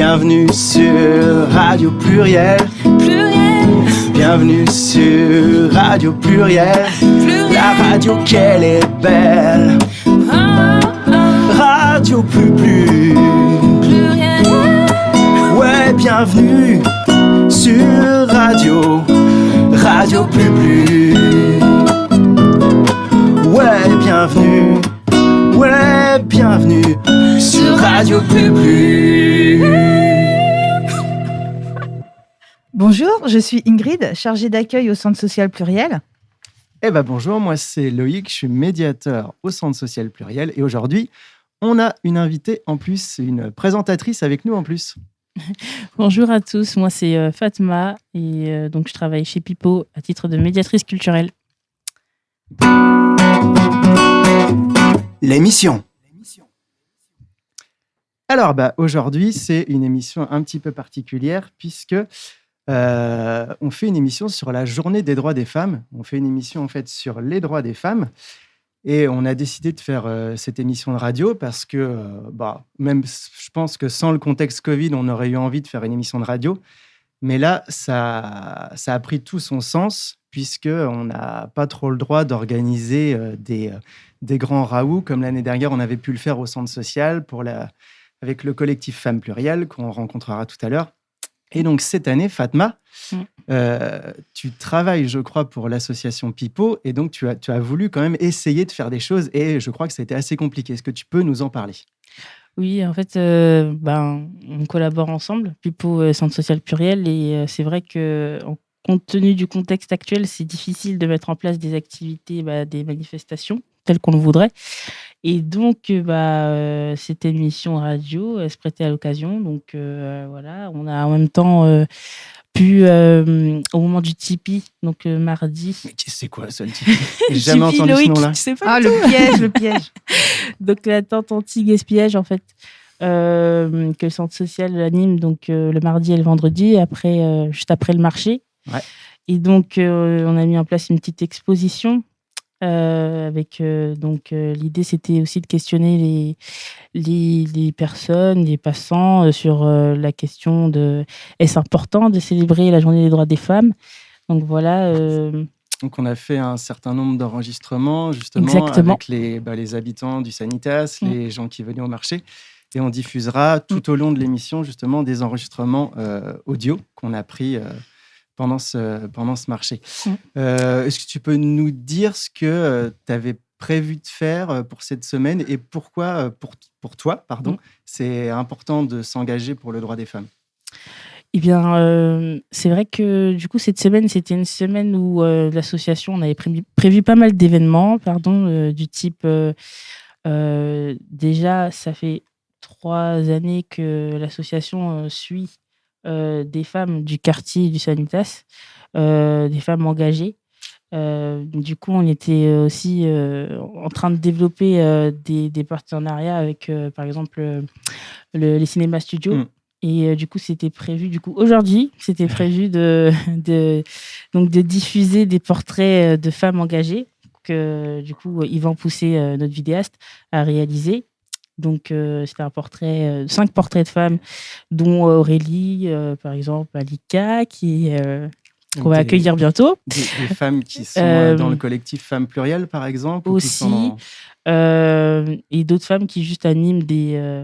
Bienvenue sur Radio Pluriel. Bienvenue sur Radio Pluriel. La radio qu'elle est belle. Radio Pluriel. Ouais, bienvenue sur Radio Pluriel. Ouais, bienvenue sur Radio Pluriel. Bonjour, je suis Ingrid, chargée d'accueil au Centre social Pluriel. Bonjour, moi c'est Loïc, je suis médiateur au Centre social Pluriel et aujourd'hui, on a une invitée en plus, une présentatrice avec nous en plus. Bonjour à tous, moi c'est Fatma et donc je travaille chez Pipo à titre de médiatrice culturelle. L'émission. Alors, aujourd'hui, c'est une émission un petit peu particulière puisque on fait une émission sur la journée des droits des femmes. On fait une émission en fait sur les droits des femmes et on a décidé de faire cette émission de radio parce que même je pense que sans le contexte Covid, on aurait eu envie de faire une émission de radio. Mais là, ça a pris tout son sens puisqu'on n'a pas trop le droit d'organiser des grands raouts comme l'année dernière, on avait pu le faire au centre social avec le collectif Femmes Plurielles qu'on rencontrera tout à l'heure. Et donc, cette année, Fatma, tu travailles, je crois, pour l'association Pipo et donc tu as voulu quand même essayer de faire des choses et je crois que ça a été assez compliqué. Est-ce que tu peux nous en parler ? Oui, en fait, on collabore ensemble, Pipo Centre social Pluriel, et c'est vrai que compte tenu du contexte actuel, c'est difficile de mettre en place des activités, des manifestations telles qu'on le voudrait. Et donc, cette émission radio se prêtait à l'occasion. Donc, voilà, on a en même temps pu, au moment du Tipeee, donc mardi... Mais c'est quoi ça, le Tipeee ? J'ai jamais entendu ce nom-là. Tu sais pas Le piège. Donc, la tente anti-gaspillage, en fait, que le centre social anime donc, le mardi et le vendredi, juste après le marché. Ouais. Et donc, on a mis en place une petite exposition. L'idée, c'était aussi de questionner les personnes, les passants sur la question de est-ce important de célébrer la journée des droits des femmes ? Donc, voilà... Donc, on a fait un certain nombre d'enregistrements, justement, Exactement. avec les habitants du Sanitas, les gens qui venaient au marché. Et on diffusera tout au long de l'émission, justement, des enregistrements audio qu'on a pris pendant ce marché. Est-ce que tu peux nous dire ce que tu avais prévu de faire pour cette semaine et pourquoi, pour toi, c'est important de s'engager pour le droit des femmes ? Eh bien, c'est vrai que du coup, cette semaine, c'était une semaine où l'association, on avait prévu pas mal d'événements, du type... déjà, ça fait 3 années que l'association suit des femmes du quartier du Sanitas, des femmes engagées. Du coup, on était aussi en train de développer des partenariats avec, par exemple, les cinémas studios. Et du coup, c'était prévu, aujourd'hui, c'était prévu de diffuser des portraits de femmes engagées que, du coup, Yvan Poussé, notre vidéaste, a réalisé. Donc, c'était 5 portraits de femmes, dont Aurélie, par exemple, Alika, qu'on va accueillir bientôt. Des femmes qui sont dans le collectif Femmes Plurielles, par exemple. Aussi. Et d'autres femmes qui juste animent des...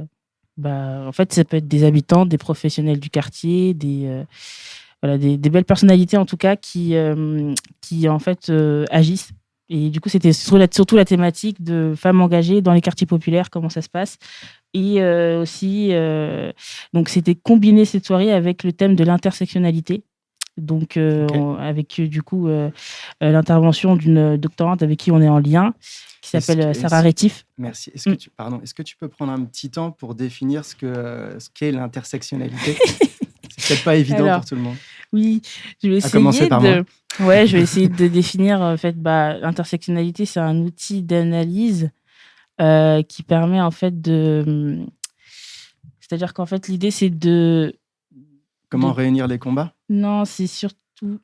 en fait, ça peut être des habitants, des professionnels du quartier, des belles personnalités, en tout cas, qui en fait, agissent. Et du coup, c'était surtout la thématique de femmes engagées dans les quartiers populaires, comment ça se passe. Et aussi, donc c'était combiné cette soirée avec le thème de l'intersectionnalité. Donc, avec du coup l'intervention d'une doctorante avec qui on est en lien, qui s'appelle Sarah Rétif. Merci. Est-ce que tu peux prendre un petit temps pour définir ce qu'est l'intersectionnalité ? C'est peut-être pas évident pour tout le monde. Oui, je vais essayer de définir. En fait, l'intersectionnalité, c'est un outil d'analyse qui permet en fait c'est-à-dire qu'en fait l'idée c'est de réunir les combats ? Non, c'est surtout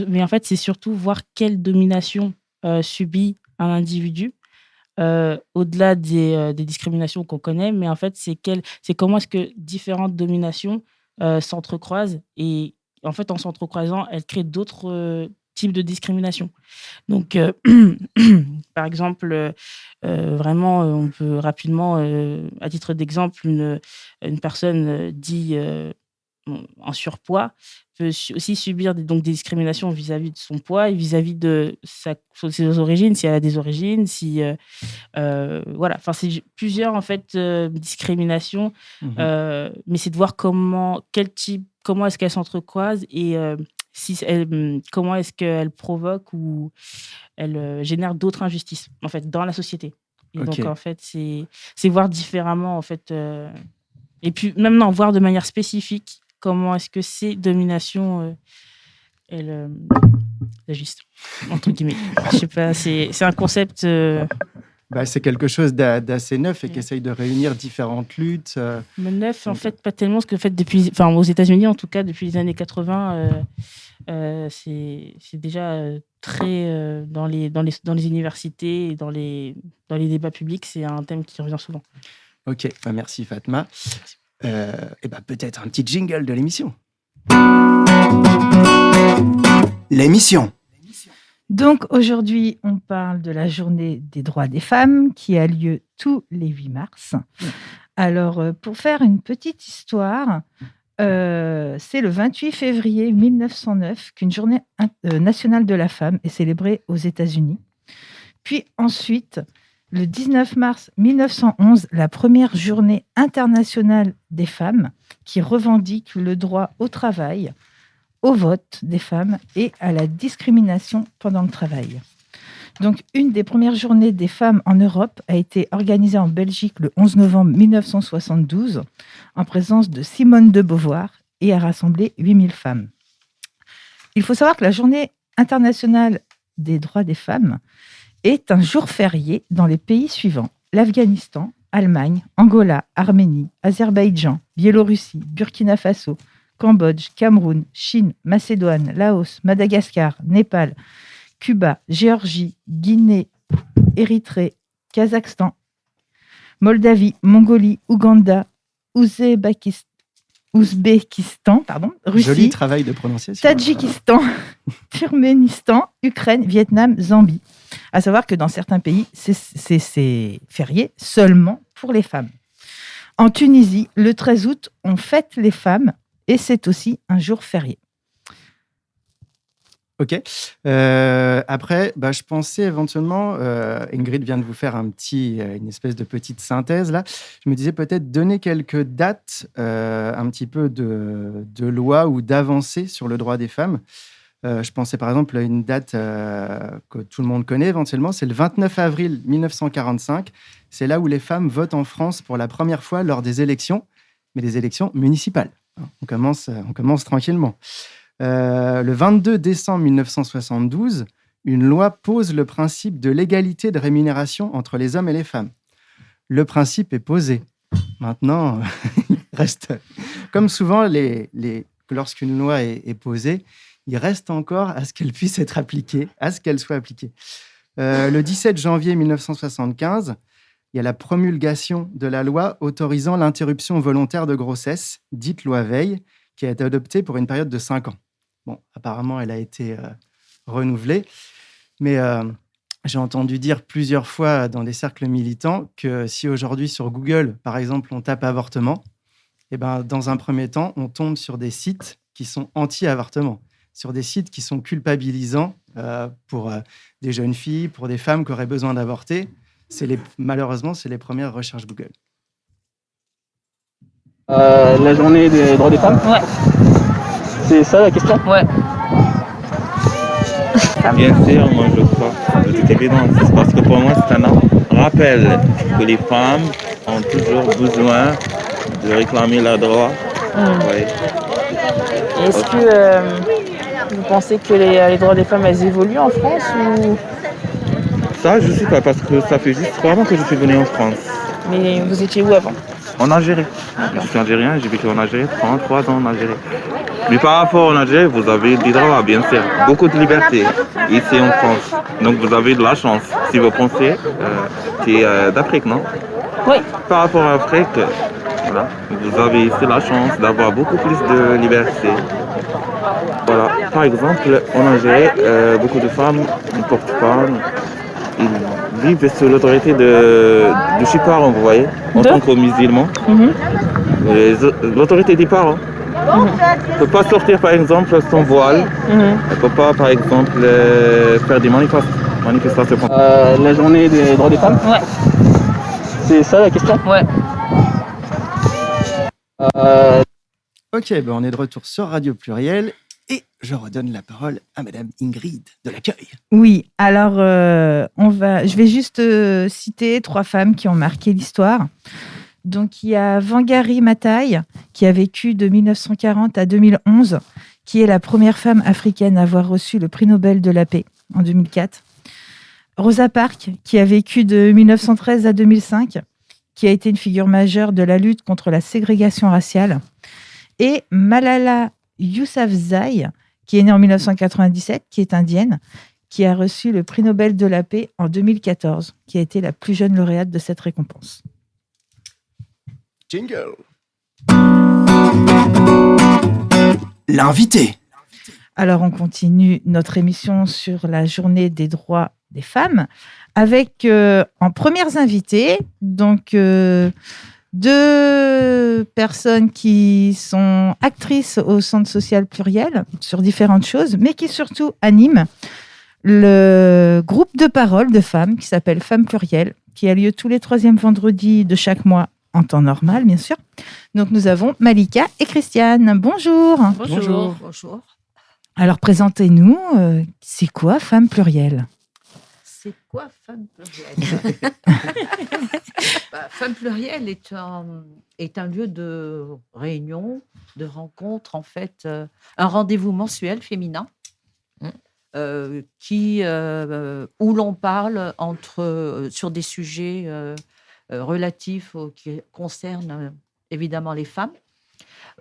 mais en fait c'est surtout voir quelle domination subit un individu au-delà des discriminations qu'on connaît, mais en fait, c'est comment est-ce que différentes dominations s'entrecroisent et en fait, en s'entrecroisant, elles créent d'autres types de discrimination. Donc, par exemple, vraiment, on peut rapidement, à titre d'exemple, une personne dit en surpoids peut aussi subir donc des discriminations vis-à-vis de son poids et vis-à-vis de ses origines, si elle a des origines, si voilà. Enfin, c'est plusieurs en fait discriminations, mais c'est de voir comment est-ce qu'elles s'entrecroisent et comment est-ce qu'elles provoquent ou elles génèrent d'autres injustices en fait dans la société. Et donc en fait, c'est voir différemment en fait, et puis maintenant voir de manière spécifique comment est-ce que ces dominations elles agissent entre guillemets. Je sais pas, c'est un concept. C'est quelque chose d'assez neuf et qui essaye de réunir différentes luttes. Mais neuf, en fait, pas tellement, parce que aux États-Unis, en tout cas, depuis les années 80, c'est déjà très dans les universités et dans les débats publics, c'est un thème qui revient souvent. Ok, merci Fatma. Peut-être un petit jingle de l'émission. L'émission. Donc aujourd'hui, on parle de la journée des droits des femmes qui a lieu tous les 8 mars. Alors, pour faire une petite histoire, c'est le 28 février 1909 qu'une journée nationale de la femme est célébrée aux États-Unis. Puis ensuite, le 19 mars 1911, la première journée internationale des femmes qui revendique le droit au travail, au vote des femmes et à la discrimination pendant le travail. Donc, une des premières journées des femmes en Europe a été organisée en Belgique le 11 novembre 1972 en présence de Simone de Beauvoir et a rassemblé 8000 femmes. Il faut savoir que la journée internationale des droits des femmes est un jour férié dans les pays suivants: l'Afghanistan, Allemagne, Angola, Arménie, Azerbaïdjan, Biélorussie, Burkina Faso, Cambodge, Cameroun, Chine, Macédoine, Laos, Madagascar, Népal, Cuba, Géorgie, Guinée, Érythrée, Kazakhstan, Moldavie, Mongolie, Ouganda, Ouzbékistan, Russie, joli travail de prononciation. Tadjikistan, Turkménistan, Ukraine, Vietnam, Zambie. À savoir que dans certains pays, c'est férié seulement pour les femmes. En Tunisie, le 13 août, on fête les femmes et c'est aussi un jour férié. Ok. Après, je pensais éventuellement, Ingrid vient de vous faire une espèce de petite synthèse là. Je me disais peut-être donner quelques dates un petit peu de loi ou d'avancées sur le droit des femmes. Je pensais par exemple à une date que tout le monde connaît éventuellement, c'est le 29 avril 1945. C'est là où les femmes votent en France pour la première fois lors des élections, mais des élections municipales. On commence tranquillement. Le 22 décembre 1972, une loi pose le principe de l'égalité de rémunération entre les hommes et les femmes. Le principe est posé. Maintenant, il reste, comme souvent, lorsqu'une loi est posée, il reste encore à ce qu'elle puisse être appliquée, à ce qu'elle soit appliquée. Le 17 janvier 1975, il y a la promulgation de la loi autorisant l'interruption volontaire de grossesse, dite loi Veil, qui a été adoptée pour une période de 5 ans. Bon, apparemment, elle a été renouvelée, mais j'ai entendu dire plusieurs fois dans des cercles militants que si aujourd'hui sur Google, par exemple, on tape avortement, dans un premier temps, on tombe sur des sites qui sont anti-avortement, sur des sites qui sont culpabilisants pour des jeunes filles, pour des femmes qui auraient besoin d'avorter. Malheureusement, c'est les premières recherches Google. La journée des droits des femmes ? Ouais. C'est ça la question ? Ouais. Bien sûr, moi je crois. C'est évident. Parce que pour moi, c'est un rappel que les femmes ont toujours besoin de réclamer leurs droits. Ouais. Est-ce que vous pensez que les droits des femmes, elles évoluent en France ou... Ça, je ne sais pas, parce que ça fait juste 3 ans que je suis venu en France. Mais vous étiez où avant ? En Algérie. Je suis algérien, j'ai vécu en Algérie, 33 ans en Algérie. Mais par rapport en Algérie, vous avez des droits, bien sûr. Beaucoup de liberté ici en France. Donc vous avez de la chance. Si vous pensez, c'est d'Afrique, non? Oui. Par rapport à l'Afrique, voilà, vous avez ici la chance d'avoir beaucoup plus de liberté. Voilà. Par exemple, en Algérie, beaucoup de femmes ne portent pas. Ils vivent sous l'autorité de ses parents, vous voyez, en tant que musulmans. L'autorité des parents. Ne peut pas sortir, par exemple, sans voile. Ne peut pas, par exemple, faire des manifestations. La journée des droits des femmes? Ouais. C'est ça la question? Ouais. Ok, ben on est de retour sur Radio Pluriel et je redonne la parole à Madame Ingrid de l'accueil. Oui, alors je vais juste citer 3 femmes qui ont marqué l'histoire. Donc il y a Wangari Maathai qui a vécu de 1940 à 2011, qui est la première femme africaine à avoir reçu le prix Nobel de la paix en 2004. Rosa Parks qui a vécu de 1913 à 2005, qui a été une figure majeure de la lutte contre la ségrégation raciale. Et Malala Yousafzai, qui est née en 1997, qui est indienne, qui a reçu le prix Nobel de la paix en 2014, qui a été la plus jeune lauréate de cette récompense. Jingle. L'invité. Alors, on continue notre émission sur la journée des droits des femmes avec en premières invitées, donc 2 personnes qui sont actrices au Centre social pluriel sur différentes choses, mais qui surtout animent le groupe de parole de femmes qui s'appelle Femmes Plurielles, qui a lieu tous les 3e vendredis de chaque mois en temps normal, bien sûr. Donc, nous avons Malika et Christiane. Bonjour. Bonjour. Alors, présentez-nous, c'est quoi Femmes Plurielles ? C'est quoi Femmes Plurielles? Femmes Plurielles est un lieu de réunion, de rencontre, en fait, un rendez-vous mensuel féminin où l'on parle sur des sujets relatifs qui concernent évidemment les femmes.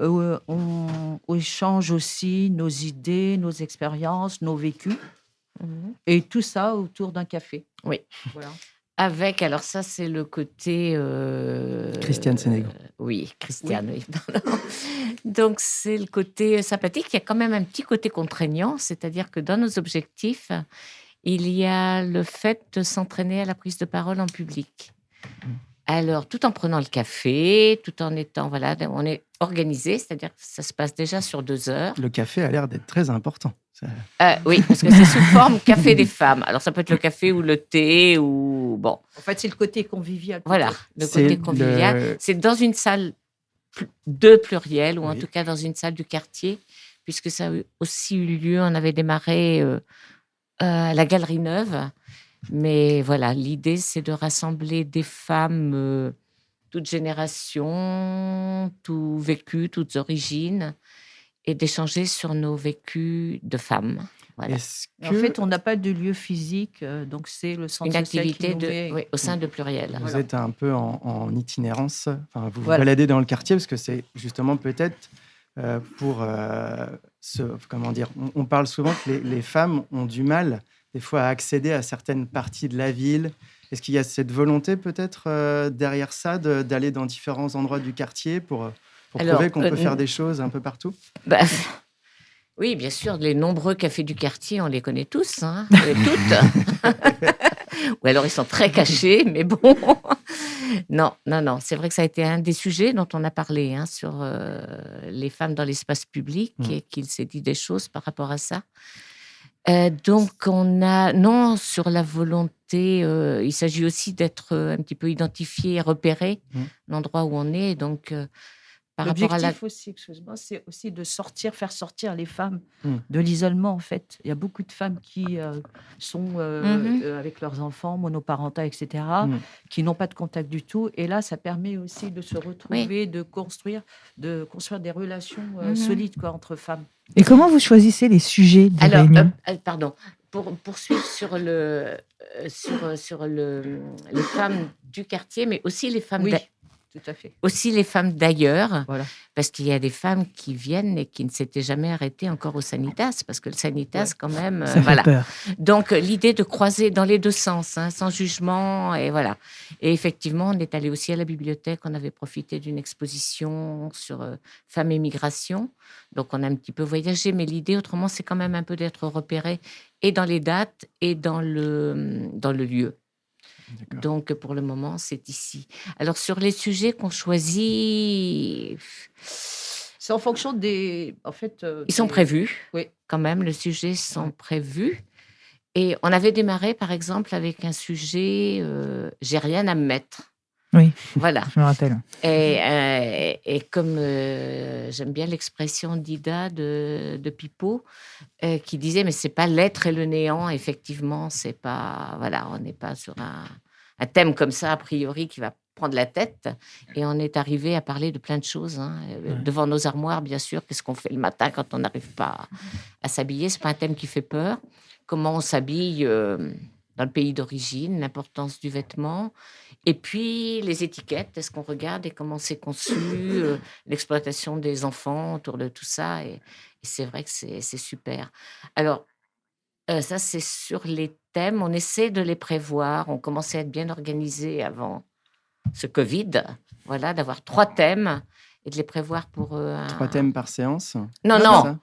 On échange aussi nos idées, nos expériences, nos vécus. Et tout ça autour d'un café. Oui. Voilà. Avec, alors ça, c'est le côté... Christiane Sénégal. Oui, Christiane, oui. Donc, c'est le côté sympathique. Il y a quand même un petit côté contraignant, c'est-à-dire que dans nos objectifs, il y a le fait de s'entraîner à la prise de parole en public. Alors, tout en prenant le café, tout en étant... Voilà, on est organisé, c'est-à-dire que ça se passe déjà sur 2 heures. Le café a l'air d'être très important. Oui, parce que c'est sous forme café des femmes. Alors, ça peut être le café ou le thé ou... Bon. En fait, c'est le côté convivial. Voilà, le côté convivial. C'est dans une salle de pluriel, ou en tout cas dans une salle du quartier, puisque ça a aussi eu lieu, on avait démarré à la Galerie Neuve. Mais voilà, l'idée, c'est de rassembler des femmes, toutes générations, tout vécu, toutes origines, et d'échanger sur nos vécus de femmes. Voilà. En fait, on n'a pas de lieu physique, donc c'est le centre social qui nous met... au sein de Pluriel. Vous êtes un peu en itinérance, enfin, vous vous baladez dans le quartier, parce que c'est justement peut-être pour comment dire, on parle souvent que les femmes ont du mal des fois à accéder à certaines parties de la ville. Est-ce qu'il y a cette volonté peut-être derrière ça d'aller dans différents endroits du quartier pour prouver qu'on peut faire des choses un peu partout? Oui, bien sûr, les nombreux cafés du quartier, on les connaît tous, hein, toutes. Ou alors ils sont très cachés, mais bon. Non, c'est vrai que ça a été un des sujets dont on a parlé sur les femmes dans l'espace public et qu'il s'est dit des choses par rapport à ça. Donc, sur la volonté, il s'agit aussi d'être un petit peu identifié et repéré l'endroit où on est. Donc, par rapport à aussi, excuse-moi, c'est aussi de faire sortir les femmes de l'isolement, en fait. Il y a beaucoup de femmes qui sont avec leurs enfants, monoparentales, etc., qui n'ont pas de contact du tout. Et là, ça permet aussi de se retrouver, de construire des relations solides entre femmes. Et comment vous choisissez les sujets de réunion? Pardon, pour poursuivre sur les femmes du quartier, mais aussi les femmes tout à fait. Aussi les femmes d'ailleurs, Voilà. parce qu'il y a des femmes qui viennent et qui ne s'étaient jamais arrêtées encore au Sanitas, parce que le Sanitas, quand même, Ça fait voilà. peur. Donc, l'idée de croiser dans les deux sens, hein, sans jugement, et voilà. Et effectivement, on est allé aussi à la bibliothèque, on avait profité d'une exposition sur femmes et migration. Donc, on a un petit peu voyagé, mais l'idée, autrement, c'est quand même un peu d'être repéré et dans les dates et dans le lieu. D'accord. Donc, pour le moment, c'est ici. Alors, sur les sujets qu'on choisit, C'est en fonction des... En fait, ils sont prévus. Oui. Quand même, les sujets sont prévus. Et on avait démarré, par exemple, avec un sujet j'ai rien à me mettre. Oui. Voilà. Je me rappelle. Et comme j'aime bien l'expression d'Ida de Pipo, qui disait mais c'est pas l'être et le néant, effectivement, c'est pas voilà, on n'est pas sur un thème comme ça a priori qui va prendre la tête. Et on est arrivé à parler de plein de choses devant nos armoires, bien sûr. Qu'est-ce qu'on fait le matin quand on n'arrive pas à s'habiller? C'est pas un thème qui fait peur. Comment on s'habille dans le pays d'origine, l'importance du vêtement. Et puis, les étiquettes, est-ce qu'on regarde et comment c'est conçu, l'exploitation des enfants autour de tout ça. Et c'est vrai que c'est super. Alors, ça, c'est sur les thèmes. On essaie de les prévoir. On commençait à être bien organisé avant ce Covid. Voilà, d'avoir 3 thèmes et de les prévoir pour... 3 thèmes par séance? Non. Ça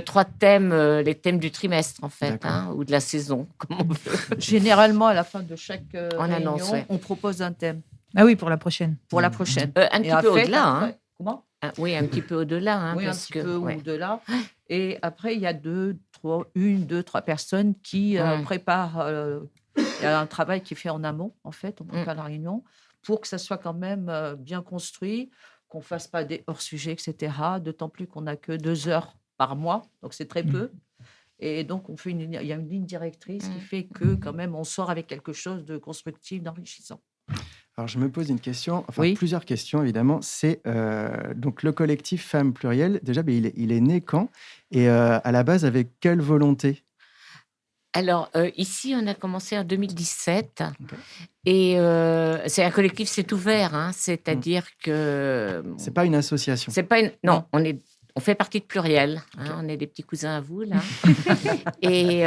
3 thèmes, les thèmes du trimestre, en fait, D'accord. ou de la saison, comme on veut. Généralement, à la fin de chaque On réunion, annonce, ouais. on propose un thème Ah oui, pour la prochaine. pour la prochaine. Un Et petit peu après, au-delà. Hein. après- Comment Oui, un petit peu au-delà. Hein, Oui, un parce petit que, peu ouais. au-delà. Et après, il y a 2, 3 personnes qui préparent. Il y a un travail qui est fait en amont, en fait. On prépare la réunion pour que ça soit quand même bien construit, qu'on ne fasse pas des hors-sujets, etc. D'autant plus qu'on n'a que 2 heures par mois, donc c'est très peu. Et donc, il y a une ligne directrice qui fait que, quand même, on sort avec quelque chose de constructif, d'enrichissant. Alors, je me pose une question, enfin Oui. plusieurs questions évidemment. C'est donc le collectif Femmes Plurielles. Déjà, il est né quand? Et à la base, avec quelle volonté? Alors, ici, on a commencé en 2017. Et c'est un collectif, c'est ouvert. Hein, c'est-à-dire que... C'est pas une association? C'est pas une... Non, on fait partie de Pluriel. Hein, on est des petits cousins à vous, là. Et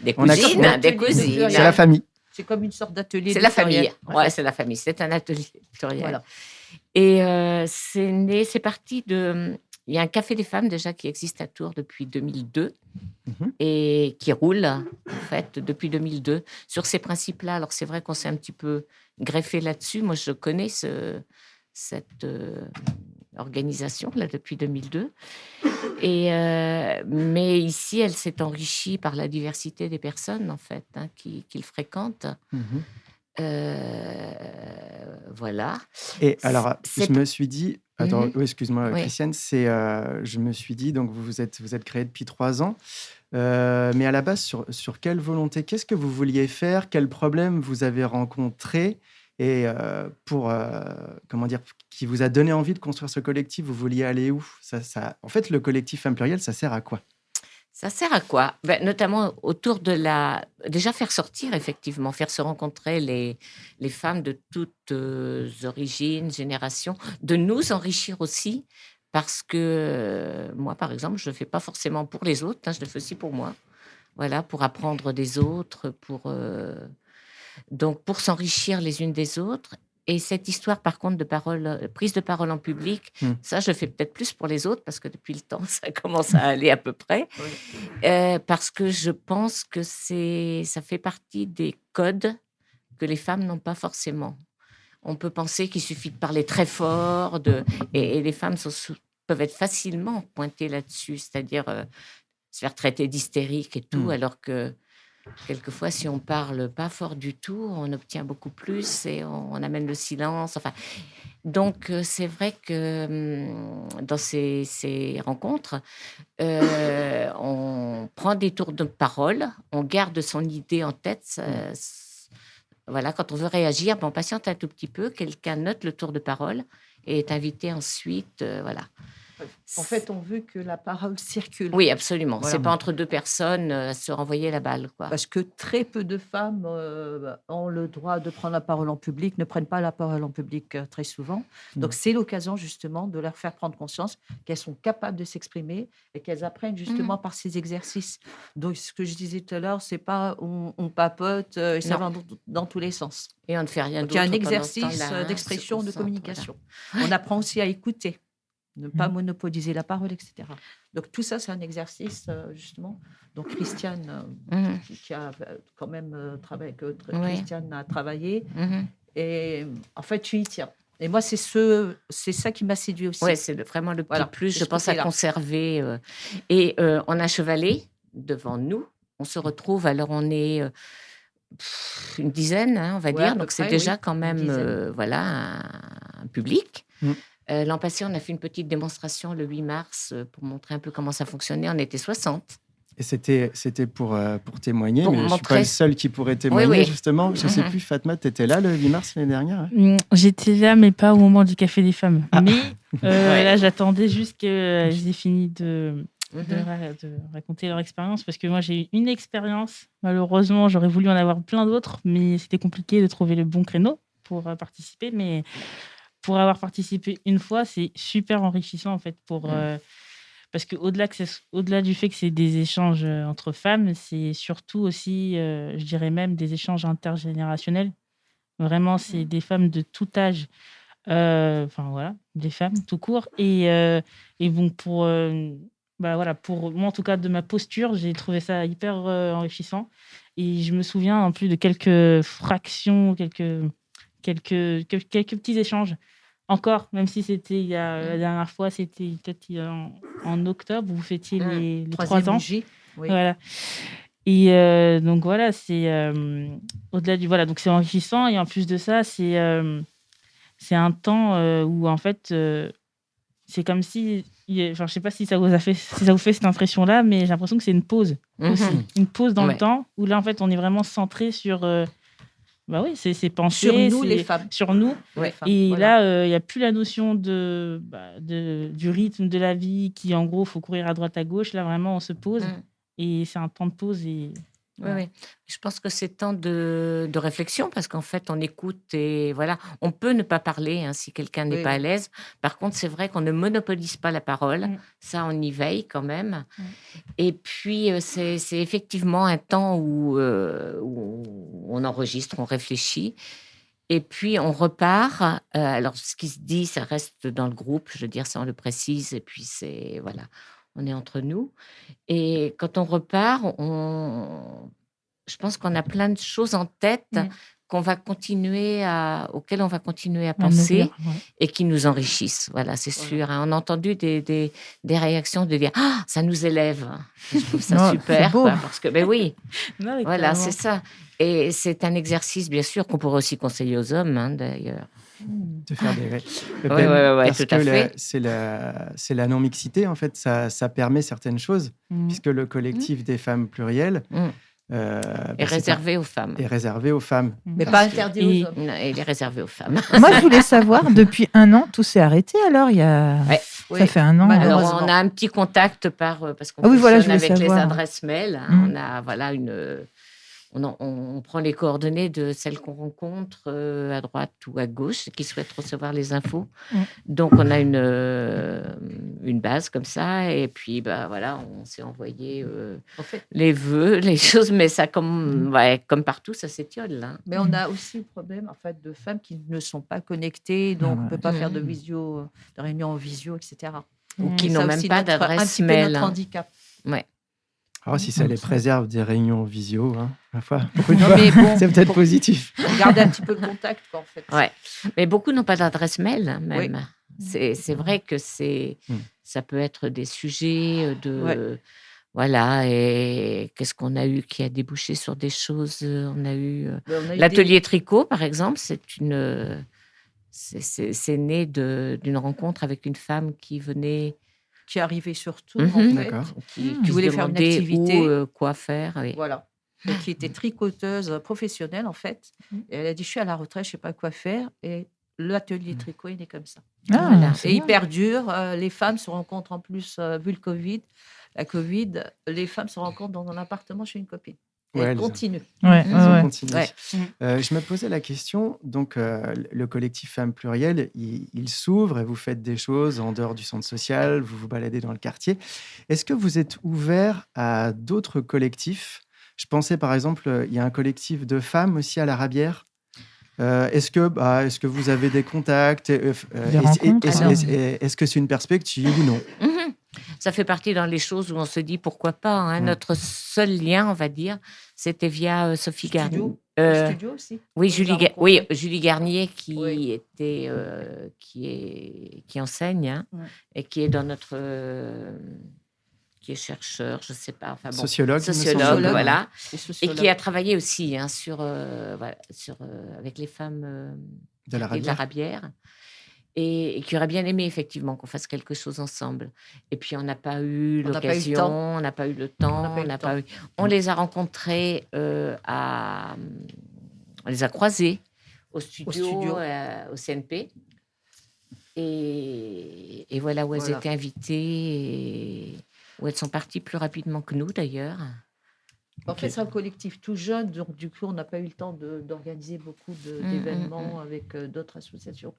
des cousines, des cousines. C'est la famille. C'est comme une sorte d'atelier. C'est la famille. Ouais, c'est la famille. C'est un atelier pluriel. Voilà. Et c'est parti de... Il y a un café des femmes déjà qui existe à Tours depuis 2002 et qui roule en fait depuis 2002 sur ces principes-là. Alors c'est vrai qu'on s'est un petit peu greffé là-dessus. Moi, je connais cette organisation là depuis 2002. Mais ici, elle s'est enrichie par la diversité des personnes en fait qui le fréquentent. Voilà. Et alors, je me suis dit, attends, excuse-moi, Oui. Christiane, je me suis dit, donc vous êtes créée depuis 3 ans, mais à la base, sur quelle volonté, qu'est-ce que vous vouliez faire, quels problèmes vous avez rencontrés, et comment dire, qui vous a donné envie de construire ce collectif, vous vouliez aller où? En fait, le collectif Femmes Plurielles, ça sert à quoi? Ça sert à quoi? Notamment autour de déjà faire sortir, effectivement, faire se rencontrer les femmes de toutes origines, générations, de nous enrichir aussi, parce que moi, par exemple, je ne le fais pas forcément pour les autres, hein, je le fais aussi pour moi. Voilà, pour apprendre des autres, donc pour s'enrichir les unes des autres. Et cette histoire, par contre, prise de parole en public, ça, je fais peut-être plus pour les autres, parce que depuis le temps, ça commence à aller à peu près. Parce que je pense que ça fait partie des codes que les femmes n'ont pas forcément. On peut penser qu'il suffit de parler très fort, et les femmes peuvent être facilement pointées là-dessus, c'est-à-dire se faire traiter d'hystérique et tout, alors que quelquefois, si on parle pas fort du tout, on obtient beaucoup plus et on amène le silence. Enfin, donc, c'est vrai que dans ces rencontres, on prend des tours de parole, on garde son idée en tête. Voilà, quand on veut réagir, on patiente un tout petit peu, quelqu'un note le tour de parole et est invité ensuite. Voilà. En fait, on veut que la parole circule. Oui, absolument. Voilà. C'est pas entre deux personnes à se renvoyer la balle, quoi. Parce que très peu de femmes ont le droit de prendre la parole en public, ne prennent pas la parole en public très souvent. Donc, c'est l'occasion justement de leur faire prendre conscience qu'elles sont capables de s'exprimer et qu'elles apprennent justement par ces exercices. Donc, ce que je disais tout à l'heure, c'est pas on papote et ça va dans tous les sens. Et on ne fait rien d'autre. Il y a un pendant ce exercice temps-là, d'expression, se de concentre, communication. voilà. On apprend aussi à écouter, ne pas monopoliser la parole, etc. Donc tout ça, c'est un exercice, justement. Donc Christiane, qui a quand même travaillé, Christiane a travaillé, et en fait, tu y tiens. Et moi, c'est ça qui m'a séduit aussi. Oui, c'est vraiment le petit plus, je pense, à conserver. Et en un chevalet, devant nous, on se retrouve, alors on est... une dizaine, on va dire. Donc, c'est déjà quand même un public. L'an passé, on a fait une petite démonstration le 8 mars pour montrer un peu comment ça fonctionnait. On était 60. Et c'était pour témoigner, pour mais je ne suis pas le seul qui pourrait témoigner, justement. Je ne sais plus, Fatma, tu étais là le 8 mars l'année dernière, hein? J'étais là, mais pas au moment du Café des femmes. Mais là, j'attendais juste qu'ils aient fini de raconter leur expérience, parce que moi j'ai eu une expérience, malheureusement j'aurais voulu en avoir plein d'autres, mais c'était compliqué de trouver le bon créneau pour participer, mais pour avoir participé une fois, c'est super enrichissant en fait, parce que au-delà du fait que c'est des échanges entre femmes, c'est surtout aussi, je dirais même, des échanges intergénérationnels. Vraiment, c'est des femmes de tout âge, des femmes tout court, et bon, pour moi, en tout cas, de ma posture, j'ai trouvé ça hyper enrichissant. Et je me souviens en plus de quelques fractions, quelques petits échanges. Encore, même si c'était la dernière fois, c'était peut-être en octobre, vous fêtiez les 3 ans. Oui. Voilà. Et donc voilà, c'est au-delà du... Voilà, donc c'est enrichissant. Et en plus de ça, c'est un temps où en fait... c'est comme si, je ne sais pas si ça vous fait cette impression-là, mais j'ai l'impression que c'est une pause aussi. Une pause dans le temps, où là, en fait, on est vraiment centré sur c'est pensées. Sur nous, les femmes. Sur nous. Ouais. Et là, il n'y a plus la notion du rythme de la vie qui, en gros, il faut courir à droite, à gauche. Là, vraiment, on se pose. Et c'est un temps de pause. Oui. Je pense que c'est temps de réflexion, parce qu'en fait, on écoute et voilà. On peut ne pas parler si quelqu'un n'est pas à l'aise. Par contre, c'est vrai qu'on ne monopolise pas la parole. Ça, on y veille quand même. Et puis, c'est effectivement un temps où on enregistre, on réfléchit. Et puis, on repart. Alors, ce qui se dit, ça reste dans le groupe. Je veux dire, ça, on le précise. Et puis, c'est... Voilà. On est entre nous. Et quand on repart, je pense qu'on a plein de choses en tête auxquelles on va continuer à penser et qui nous enrichissent. Voilà, c'est sûr. On a entendu des réactions de dire « Ah, ça nous élève ». Je trouve ça super. Parce que, oui, voilà, c'est ça. Et c'est un exercice, bien sûr, qu'on pourrait aussi conseiller aux hommes, d'ailleurs. De faire des... parce tout à fait. C'est la non-mixité, en fait. Ça permet certaines choses, puisque le collectif des femmes plurielles est réservé aux femmes. Est réservé aux femmes. Mais pas interdit aux hommes. Il est réservé aux femmes. Moi, je voulais savoir, depuis 1 an, tout s'est arrêté alors ça fait 1 an. Alors, on a un petit contact parce qu'on fonctionne avec les adresses mail. On a on prend les coordonnées de celles qu'on rencontre à droite ou à gauche, qui souhaitent recevoir les infos. Donc, on a une base comme ça. Et puis, on s'est envoyé les vœux, les choses. Mais ça, comme partout, ça s'étiole. Mais on a aussi le problème, en fait, de femmes qui ne sont pas connectées. Donc, on ne peut pas faire de réunions en visio, etc. Ou qui n'ont même pas d'adresse mail. C'est notre handicap. Ouais. Alors, si ça les préserve des réunions visio, ma foi, c'est peut-être positif. Garder un petit peu le contact, en fait. Ouais. Mais beaucoup n'ont pas d'adresse mail, même. Oui. C'est vrai que ça peut être des sujets de... Voilà, et qu'est-ce qu'on a eu qui a débouché sur des choses? On a eu l'atelier tricot, par exemple. C'est né d'une rencontre avec une femme qui venait... Qui arrivait surtout, en fait, qui voulait faire une activité. Quoi faire. Oui. Voilà. Et qui était tricoteuse professionnelle, en fait. Et elle a dit, je suis à la retraite, je ne sais pas quoi faire. Et l'atelier tricot est né comme ça. Ah, Voilà. c'est Et il bien. perdure. Les femmes se rencontrent en plus, vu la Covid, les femmes se rencontrent dans un appartement chez une copine. Et Ouais, elles elles ont- continuent. Ouais, Ils ouais, ont ouais. continué. Ouais. Je me posais la question, donc le collectif Femmes Plurielles, il s'ouvre et vous faites des choses en dehors du centre social, vous vous baladez dans le quartier. Est-ce que vous êtes ouvert à d'autres collectifs? Je pensais par exemple, il y a un collectif de femmes aussi à la Rabière. Est-ce que vous avez des contacts? Des rencontres, Est-ce que c'est une perspective ou non? Mhm. Ça fait partie dans les choses où on se dit pourquoi pas. Hein. Notre seul lien, on va dire, c'était via Sophie Garnier. Studio aussi. Oui, On les a rencontrés. Julie Garnier qui Oui. était qui enseigne hein, et qui est dans notre qui est chercheur, je sais pas, enfin bon, Sociologue, il me semble. sociologue, voilà, Les et sociologues. qui a travaillé aussi hein, avec les femmes De la de la Rabière. Et qui aurait bien aimé effectivement qu'on fasse quelque chose ensemble. Et puis on n'a pas eu On n'a pas eu le l'occasion, temps. on n'a pas eu le temps, on les a rencontrés on les a croisés au studio. Au CNP. Et voilà où elles étaient invitées et où elles sont parties plus rapidement que nous d'ailleurs. En fait, c'est un collectif tout jeune, donc du coup, on n'a pas eu le temps d'organiser beaucoup d'événements avec d'autres associations.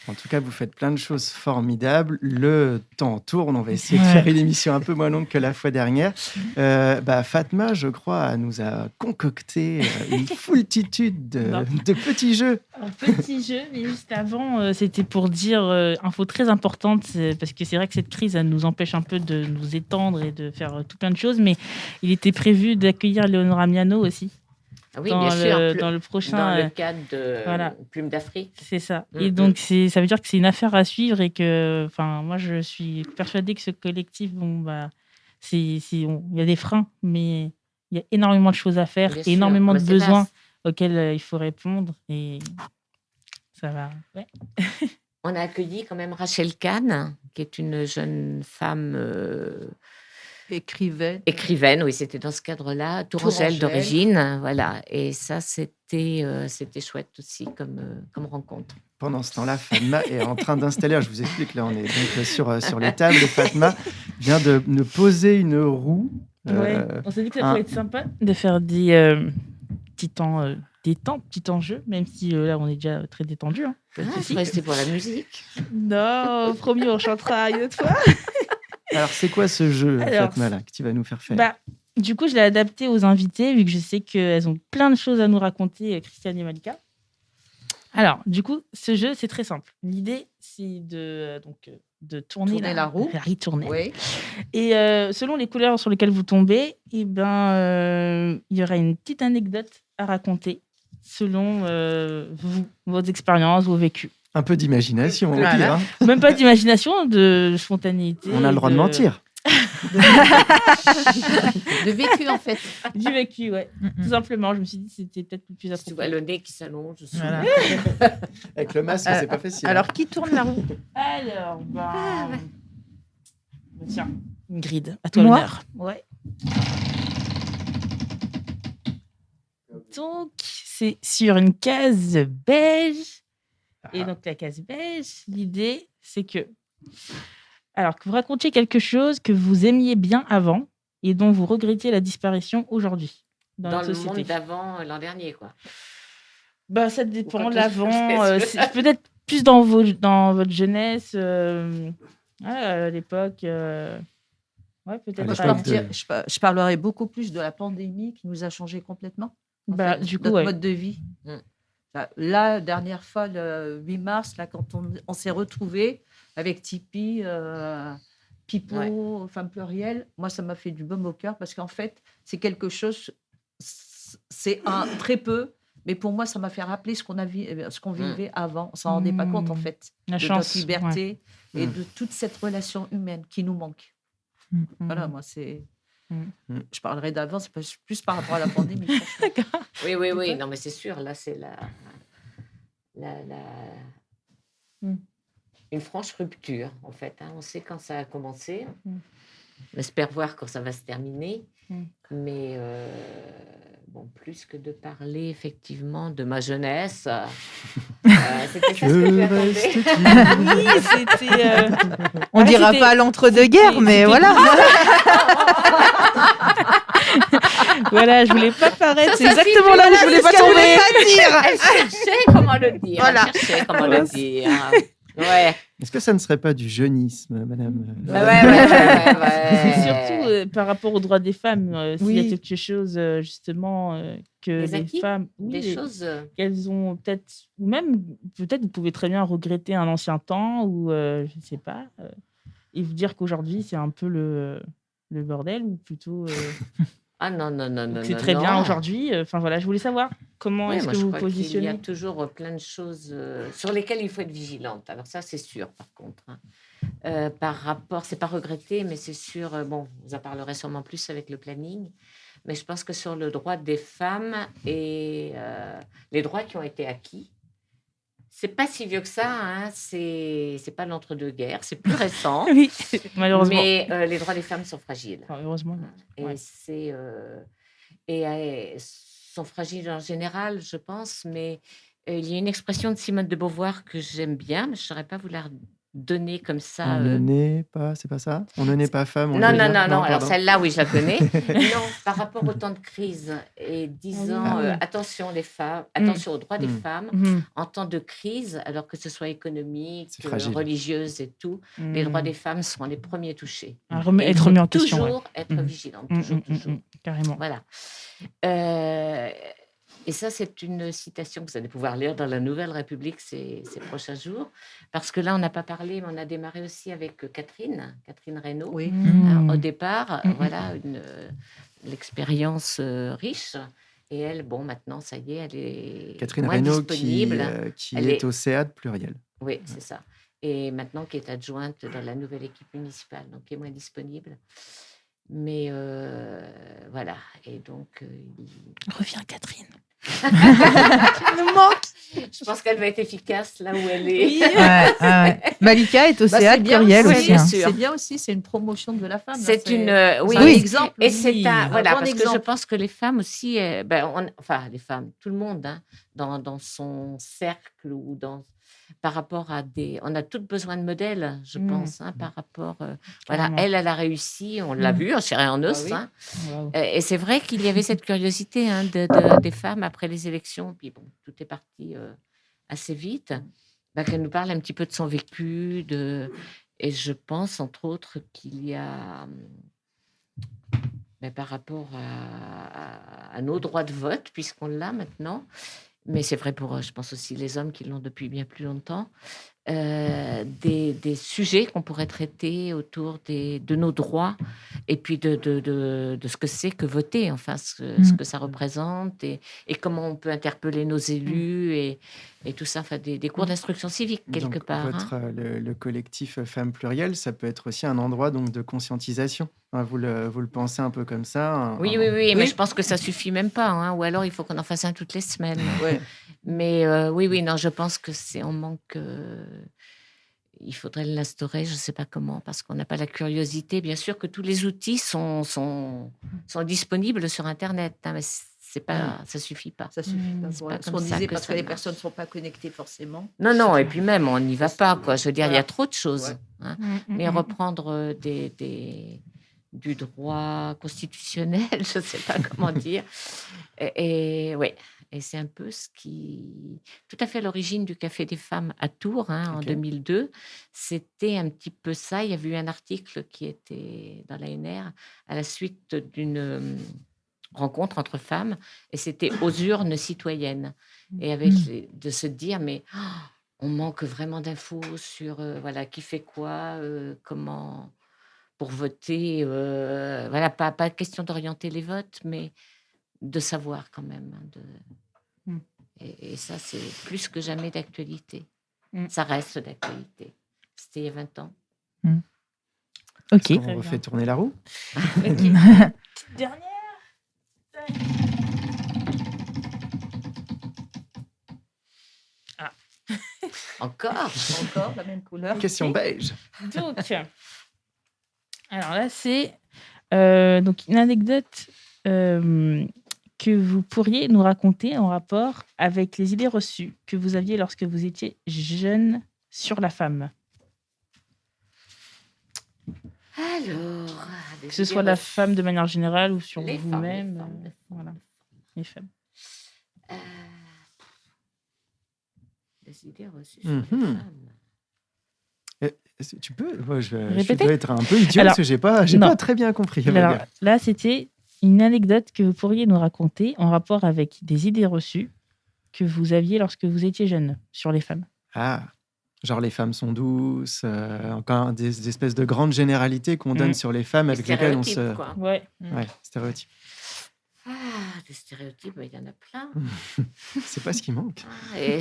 En tout cas, vous faites plein de choses formidables. Le temps tourne. On va essayer de Ouais. faire une émission un peu moins longue que la fois dernière. Fatma, je crois, nous a concocté une foultitude Non. de petits jeux. Un petit jeu, mais juste avant, c'était pour dire info très importante, parce que c'est vrai que cette crise, elle nous empêche un peu de nous étendre et de faire tout plein de choses, mais il était prévu d'accueillir Léonora Miano aussi. Ah oui, dans bien sûr. dans le prochain. Dans le cadre de voilà. Plume d'Afrique. C'est ça. Mhm. Et donc, ça veut dire que c'est une affaire à suivre et que, moi, je suis persuadée que ce collectif, il y a des freins, mais il y a énormément de choses à faire, Bien et sûr. énormément de C'est besoins vaste. auxquels il faut répondre. Et ça va. Ouais. On a accueilli quand même Rachel Kahn, qui est une jeune femme écrivaine, oui, c'était dans ce cadre-là, Tourangelle d'origine, voilà. Et ça, c'était chouette aussi comme rencontre. Pendant ce temps-là, Fatma est en train d'installer. Je vous explique, là, on est donc sur les tables. Et Fatma vient de me poser une roue. Ouais. On s'est dit que ça pourrait être sympa de faire des petits temps jeux, même si là, on est déjà très détendu. Hein. C'était pour la musique. Non, promis, on chantera une autre fois. Alors, c'est quoi ce jeu, Fatma, là, que tu vas nous faire faire? Du coup, je l'ai adapté aux invités, vu que je sais qu'elles ont plein de choses à nous raconter, Christiane et Malika. Alors, du coup, ce jeu, c'est très simple. L'idée, c'est de tourner la roue. La ritourner. Oui. Et selon les couleurs sur lesquelles vous tombez, il y aura une petite anecdote à raconter selon vos expériences, vos vécus. Un peu d'imagination, au Voilà. pire. Hein. Même pas d'imagination, de spontanéité. On a le droit de mentir. De vécu, en fait. Du vécu, ouais. Tout simplement, je me suis dit que c'était peut-être plus Tu vois approprié. le nez qui s'allonge. Voilà. Avec le masque, c'est pas facile. Alors, qui tourne la roue? Alors, tiens, Ingrid, à toi Moi l'honneur. Ouais. Donc, c'est sur une case beige. Et donc, la case beige, l'idée, c'est que vous racontiez quelque chose que vous aimiez bien avant et dont vous regrettez la disparition aujourd'hui dans Dans notre le société. monde d'avant l'an dernier, quoi. Ça dépend. Ou quand L'avant, c'est peut-être plus dans votre jeunesse, à l'époque. Ouais, peut-être. Moi, je parlerai beaucoup plus de la pandémie qui nous a changé complètement. Du coup, notre ouais. mode de vie. La dernière fois, le 8 mars, là, quand on s'est retrouvés avec Tipeee, Pipo, Femmes Plurielles, moi, ça m'a fait du baume au cœur parce qu'en fait, c'est quelque chose, c'est très peu, mais pour moi, ça m'a fait rappeler ce qu'on vivait avant. On s'en rendait pas compte, en fait, La de chance, notre liberté et de toute cette relation humaine qui nous manque. Voilà, moi, c'est... Je parlerai d'avant, c'est plus par rapport à la pandémie. Oui, non, mais c'est sûr, là, c'est une franche rupture, en fait. Hein. On sait quand ça a commencé. On espère voir quand ça va se terminer. Mais bon, plus que de parler effectivement de ma jeunesse, c'était ça ce que tu attendais. Oui, c'était... On dira pas l'entre-deux-guerres, mais voilà. Voilà, je voulais pas paraître. C'est ça exactement là où je voulais pas tomber. Elle cherchait comment le dire. Voilà. Elle cherchait comment le dire. Ouais. Est-ce que ça ne serait pas du jeunisme, madame Ouais. C'est surtout par rapport aux droits des femmes, s'il y a Oui. quelque chose justement que Les les acquis, femmes, des choses. qu'elles ont peut-être, ou même peut-être vous pouvez très bien regretter un ancien temps ou je ne sais pas, et vous dire qu'aujourd'hui c'est un peu le bordel ou plutôt Ah non. c'est très bien aujourd'hui. Enfin voilà, je voulais savoir comment Oui, est-ce moi, que je vous crois qu'il positionnez. y a toujours plein de choses sur lesquelles il faut être vigilante. Alors ça, c'est sûr, par contre. Par rapport, c'est pas regretté, mais c'est sûr, bon, vous en parlerez sûrement plus avec le planning, mais je pense que sur le droit des femmes et les droits qui ont été acquis, c'est pas si vieux que ça, hein, c'est pas l'entre-deux-guerres, c'est plus récent. Oui, malheureusement. Mais les droits des femmes sont fragiles. Enfin, heureusement. Et Ouais. sont fragiles en général, je pense, mais il y a une expression de Simone de Beauvoir que j'aime bien, mais je ne saurais pas vous la donner comme ça. On ne naît pas, c'est pas ça? On ne naît pas femme, on Non, le devient? alors pardon. celle-là, oui, je la connais. Non, par rapport au temps de crise et disant Ah oui. attention les femmes, attention aux droits des femmes, Mhm. en temps de crise, alors que ce soit économique, C'est fragile. religieuse et tout, les droits des femmes seront les premiers touchés. À Et être il faut remis en question. toujours Ouais. être Mhm. vigilante, Mhm, toujours. carrément. Voilà. Et ça, c'est une citation que vous allez pouvoir lire dans la Nouvelle République ces prochains jours. Parce que là, on n'a pas parlé, mais on a démarré aussi avec Catherine Reynaud. Oui. Au départ, voilà, l'expérience riche. Et elle, bon, maintenant, ça y est, elle est Catherine moins Reynaud disponible. qui Elle est est- au CEAD pluriel. Oui, c'est ça. Et maintenant, qui est adjointe dans la nouvelle équipe municipale, donc qui est moins disponible. Mais voilà. Et donc, Reviens, Catherine. nous manque. je pense qu'elle va être efficace là où elle est. Malika est au Bah, CA c'est bien pluriel aussi, aussi. bien hein. sûr. C'est bien aussi, c'est une promotion de la femme. là, C'est une oui, un Oui. exemple. et c'est un voilà bon parce que je exemple. pense que les femmes aussi enfin les femmes, tout le monde hein, dans son cercle ou par rapport à on a toutes besoin de modèles, je pense, hein, par rapport voilà, Carrément. elle a réussi, on l'a vu en chair et en os, oui. hein. Wow. Et c'est vrai qu'il y avait cette curiosité hein, des femmes après les élections, puis bon, tout est parti assez vite, qu'elle nous parle un petit peu de son vécu, et je pense entre autres qu'il y a par rapport à nos droits de vote, puisqu'on l'a maintenant, mais c'est vrai pour, je pense aussi les hommes qui l'ont depuis bien plus longtemps, des sujets qu'on pourrait traiter autour de nos droits et puis de ce que c'est que voter, enfin ce que ça représente et comment on peut interpeller nos élus et tout ça, enfin des cours d'instruction civique quelque Donc, part. le collectif Femmes Plurielles, ça peut être aussi un endroit donc, de conscientisation. Hein, vous le pensez un peu comme ça? Oui, mais je pense que ça suffit même pas, hein, ou alors il faut qu'on en fasse un toutes les semaines. Ouais. Mais oui, non, je pense que on manque. Il faudrait l'instaurer, je ne sais pas comment, parce qu'on n'a pas la curiosité. Bien sûr que tous les outils sont disponibles sur Internet, hein, mais c'est pas, ça suffit pas. Ça suffit pas. C'est pour- pas Ce comme qu'on ça disait, que parce ça que les marche. personnes ne sont pas connectées forcément. Non, et puis même, on n'y va pas, quoi. Je veux dire, il y a Voilà. trop de choses. Ouais. Hein. Mais reprendre du droit constitutionnel, je ne sais pas comment dire. Et c'est un peu ce qui... Tout à fait à l'origine du Café des femmes à Tours, hein, en 2002. C'était un petit peu ça. Il y avait eu un article qui était dans l'ANR à la suite d'une rencontre entre femmes, et c'était aux urnes citoyennes. Et avec de se dire, mais on manque vraiment d'infos sur voilà, qui fait quoi, comment... pour voter, voilà, pas question d'orienter les votes, mais de savoir quand même. Et ça, c'est plus que jamais d'actualité. Ça reste d'actualité. C'était il y a 20 ans. Ok. On refait tourner la roue. Petite dernière. Encore la même couleur. Question beige. Donc, alors là, c'est donc une anecdote que vous pourriez nous raconter en rapport avec les idées reçues que vous aviez lorsque vous étiez jeune sur la femme? Alors, Que ce soit la femme de manière générale ou sur les vous-même. femmes. Voilà, les femmes. Des idées reçues sur les femmes. Tu peux je Répéter dois être un peu idiot Alors, parce que j'ai non. pas très bien compris. Alors, là, c'était une anecdote que vous pourriez nous raconter en rapport avec des idées reçues que vous aviez lorsque vous étiez jeune sur les femmes. Ah, genre les femmes sont douces, encore des espèces de grandes généralités qu'on donne sur les femmes avec lesquelles on se... Stéréotypes, quoi. Ouais. Ouais, stéréotypes. Des stéréotypes, il y en a plein. C'est pas ce qui manque. Et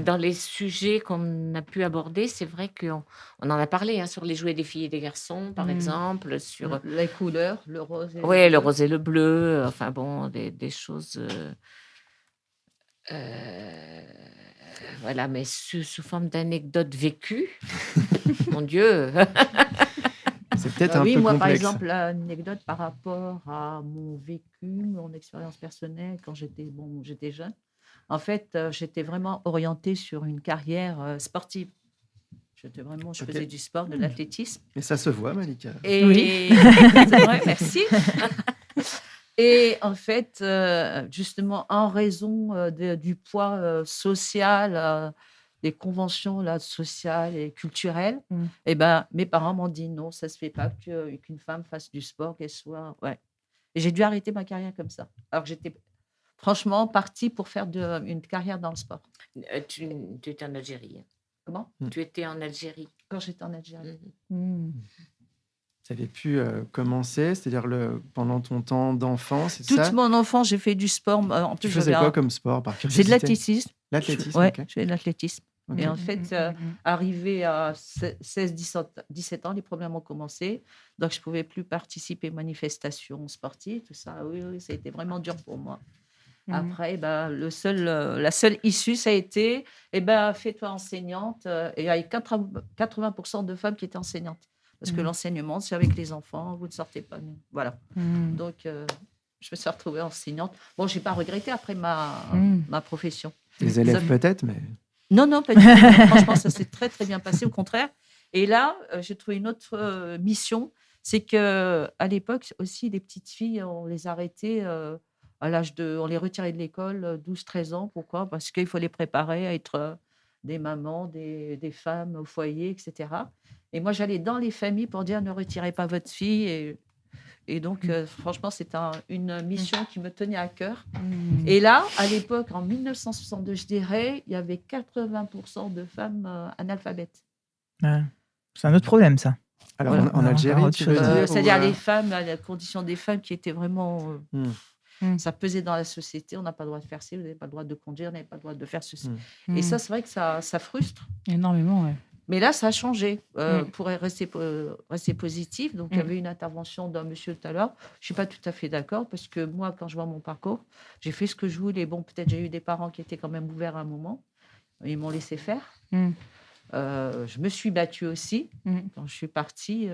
dans les sujets qu'on a pu aborder, c'est vrai qu'on en a parlé sur les jouets des filles et des garçons, par exemple, sur les couleurs, le rose. ouais, le rose et le bleu, enfin bon, des choses. Voilà, mais sous forme d'anecdotes vécues. Mon Dieu. C'est peut-être un oui, peu moi, complexe. par exemple, l'anecdote par rapport à mon vécu, mon expérience personnelle quand j'étais jeune. En fait, j'étais vraiment orientée sur une carrière sportive. Je faisais du sport, de l'athlétisme. Mais ça se voit, Malika. Et Oui. c'est vrai, merci. Et en fait, justement, en raison du poids social, des conventions là, sociales et culturelles, eh ben, mes parents m'ont dit non, ça ne se fait pas qu'une femme fasse du sport, qu'elle soit... Ouais. Et j'ai dû arrêter ma carrière comme ça. Alors que j'étais franchement partie pour faire une carrière dans le sport. Tu étais en Algérie. Comment ? Tu étais en Algérie. Quand j'étais en Algérie. Ça avait pu commencer, c'est-à-dire pendant ton temps d'enfance, c'est Toute ça? mon enfance, j'ai fait du sport. En Tu plus, faisais quoi comme sport, par C'est curiosité? de l'athlétisme. L'athlétisme, Oui, ok. je fais de l'athlétisme. Ok. Et en fait, arrivé à 16-17 ans, les problèmes ont commencé. Donc, je ne pouvais plus participer aux manifestations sportives, tout ça. Oui, ça a été vraiment dur pour moi. Après, la seule issue, ça a été, fais-toi enseignante. Et il y avait 80% de femmes qui étaient enseignantes. Parce que l'enseignement, c'est avec les enfants, vous ne sortez pas. Voilà. Donc, je me suis retrouvée enseignante. Bon, je n'ai pas regretté après ma profession. Les élèves peut-être, mais... Non, pas du tout. Franchement, ça s'est très, très bien passé, au contraire. Et là, j'ai trouvé une autre mission. C'est qu'à l'époque, aussi, les petites filles, on les arrêtait à l'âge on les retirait de l'école, 12-13 ans. Pourquoi ? Parce qu'il faut les préparer à être des mamans, des femmes au foyer, etc. Et moi, j'allais dans les familles pour dire ne retirez pas votre fille. Et donc, franchement, c'est une mission qui me tenait à cœur. Et là, à l'époque, en 1962, je dirais, il y avait 80% de femmes analphabètes. C'est un autre problème, ça. Alors, en Algérie, tu veux dire... C'est-à-dire les femmes, la condition des femmes qui étaient vraiment... Ça pesait dans la société. On n'a pas le droit de faire ci, vous n'avez pas le droit de conduire, vous n'avez pas le droit de faire ceci. Et ça, c'est vrai que ça frustre. Énormément, oui. Mais là, ça a changé pour rester positif. Donc, il y avait une intervention d'un monsieur tout à l'heure. Je ne suis pas tout à fait d'accord parce que moi, quand je vois mon parcours, j'ai fait ce que je voulais. Bon, peut-être j'ai eu des parents qui étaient quand même ouverts à un moment. Ils m'ont laissé faire. Je me suis battue aussi. Quand je suis partie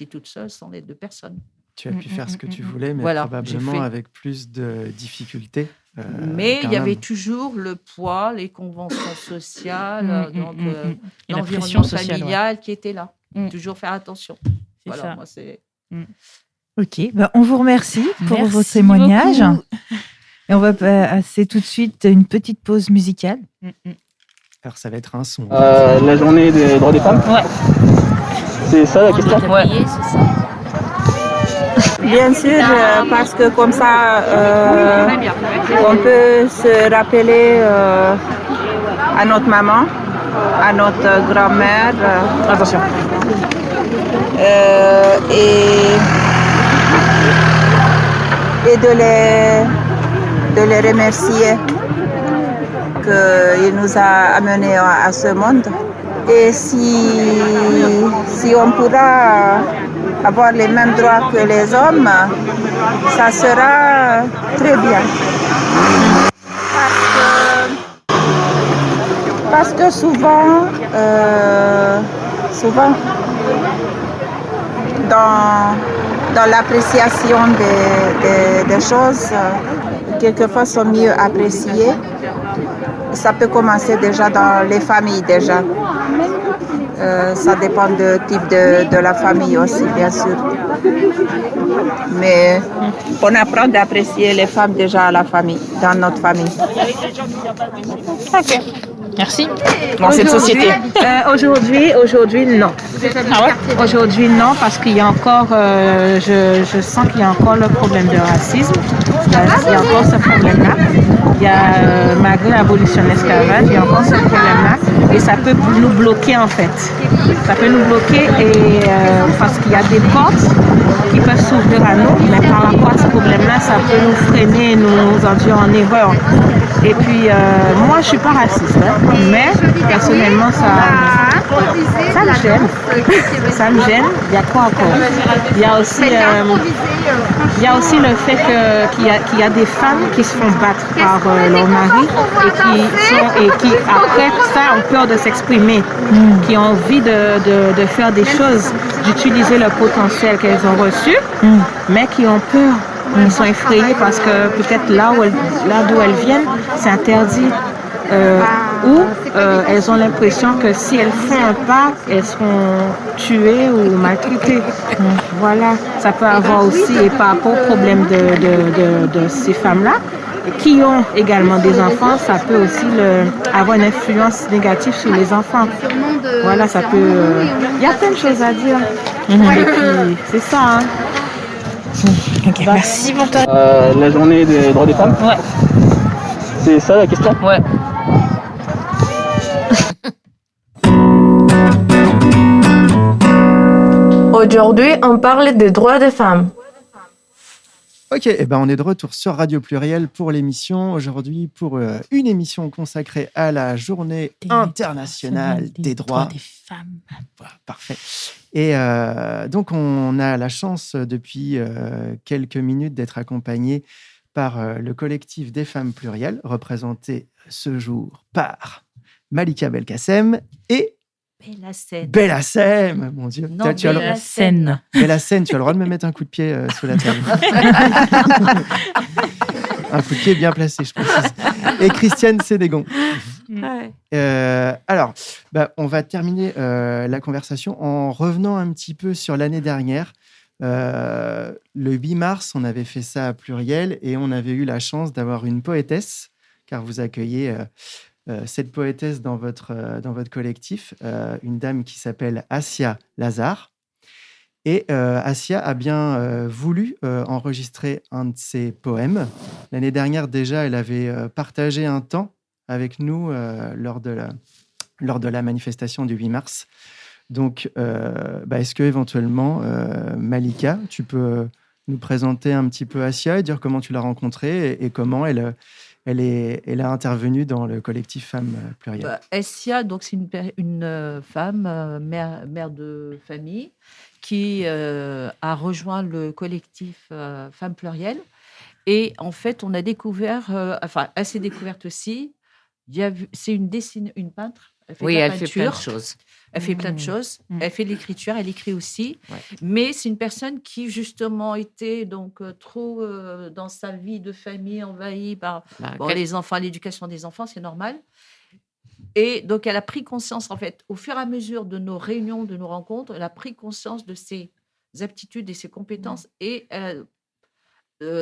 toute seule sans l'aide de personne. Tu as pu faire ce que tu voulais, mais probablement avec plus de difficultés. Mais il y avait toujours le poids, les conventions sociales, l'environnement familial qui était là. Toujours faire attention. Voilà, ça. Moi, c'est... Ok, on vous remercie pour vos témoignages. Et on va passer tout de suite une petite pause musicale. Alors, ça va être un son. La journée des droits des femmes. Ouais. C'est ça la question. Ouais. C'est ça. Bien sûr, parce que comme ça, on peut se rappeler à notre maman, à notre grand-mère. Attention. Et de les remercier qu'il nous a amenés à ce monde. Et si on pourra avoir les mêmes droits que les hommes, ça sera très bien. Parce que souvent dans l'appréciation des choses, quelquefois sont mieux appréciées. Ça peut commencer déjà dans les familles déjà. Ça dépend du type de la famille aussi, bien sûr. Mais on apprend d'apprécier les femmes déjà à la famille, dans notre famille. Ok. Merci. Dans cette société. Aujourd'hui, non. Ah ouais? Aujourd'hui, non, parce qu'il y a encore, je sens qu'il y a encore le problème de racisme. Il y a encore ce problème-là. Il y a, malgré l'abolition de l'esclavage, il y a encore ce problème-là. Et ça peut nous bloquer, en fait. Ça peut nous bloquer parce qu'il y a des portes qui peuvent s'ouvrir à nous, mais par rapport à ce problème-là, ça peut nous freiner, nous induire en erreur. Et puis, moi, je ne suis pas raciste, hein, mais personnellement, ça me gêne. Ça me gêne. Il y a quoi encore? Il y a aussi le fait qu'il y a des femmes qui se font battre par leur mari et qui, après ça, ont peur de s'exprimer, qui ont envie de faire des choses, d'utiliser le potentiel qu'elles ont reçu, mais qui ont peur. Ils sont effrayés parce que peut-être là d'où elles viennent, c'est interdit. Ou elles ont l'impression que si elles font un pas, elles seront tuées ou maltraitées. Voilà, ça peut avoir aussi, et par rapport au problème de ces femmes-là, qui ont également des enfants, ça peut aussi avoir une influence négative sur les enfants. Voilà, ça peut... Il y a plein de choses à dire. Et puis, c'est ça, hein. Ok, merci pour toi. La journée des droits des femmes? Ouais. C'est ça la question? Ouais. Aujourd'hui, on parle des droits des femmes. Ok, et ben on est de retour sur Radio Pluriel pour l'émission. Aujourd'hui, pour une émission consacrée à la Journée internationale des droits des femmes. Voilà, parfait. Et donc, on a la chance depuis quelques minutes d'être accompagné par le collectif des femmes plurielles, représenté ce jour par Malika Belkacem et Bellassem, mon Dieu. Non, Bellassem. Bellassem, tu as le droit de me mettre un coup de pied sous la table. Un coup de pied bien placé, je précise. Et Christiane Sénégon. Alors, on va terminer la conversation en revenant un petit peu sur l'année dernière. Le 8 mars, on avait fait ça à Pluriel et on avait eu la chance d'avoir une poétesse, car vous accueillez cette poétesse dans votre collectif, une dame qui s'appelle Assia Lazare. Et Assia a bien voulu enregistrer un de ses poèmes. L'année dernière, déjà, elle avait partagé un temps avec nous lors de la manifestation du 8 mars. Donc, est-ce que éventuellement, Malika, tu peux nous présenter un petit peu Assia et dire comment tu l'as rencontrée et comment elle a intervenu dans le collectif Femmes Plurielles. Assia, donc c'est une femme, mère de famille, qui a rejoint le collectif Femmes Plurielles. Et en fait, on a découvert, elle s'est découverte aussi. C'est une peintre. Elle fait plein de choses. Elle fait plein de choses. Elle fait de l'écriture, elle écrit aussi. Ouais. Mais c'est une personne qui, justement, était donc trop dans sa vie de famille envahie par les enfants, l'éducation des enfants, c'est normal. Et donc, elle a pris conscience, en fait, au fur et à mesure de nos réunions, de nos rencontres, elle a pris conscience de ses aptitudes et ses compétences et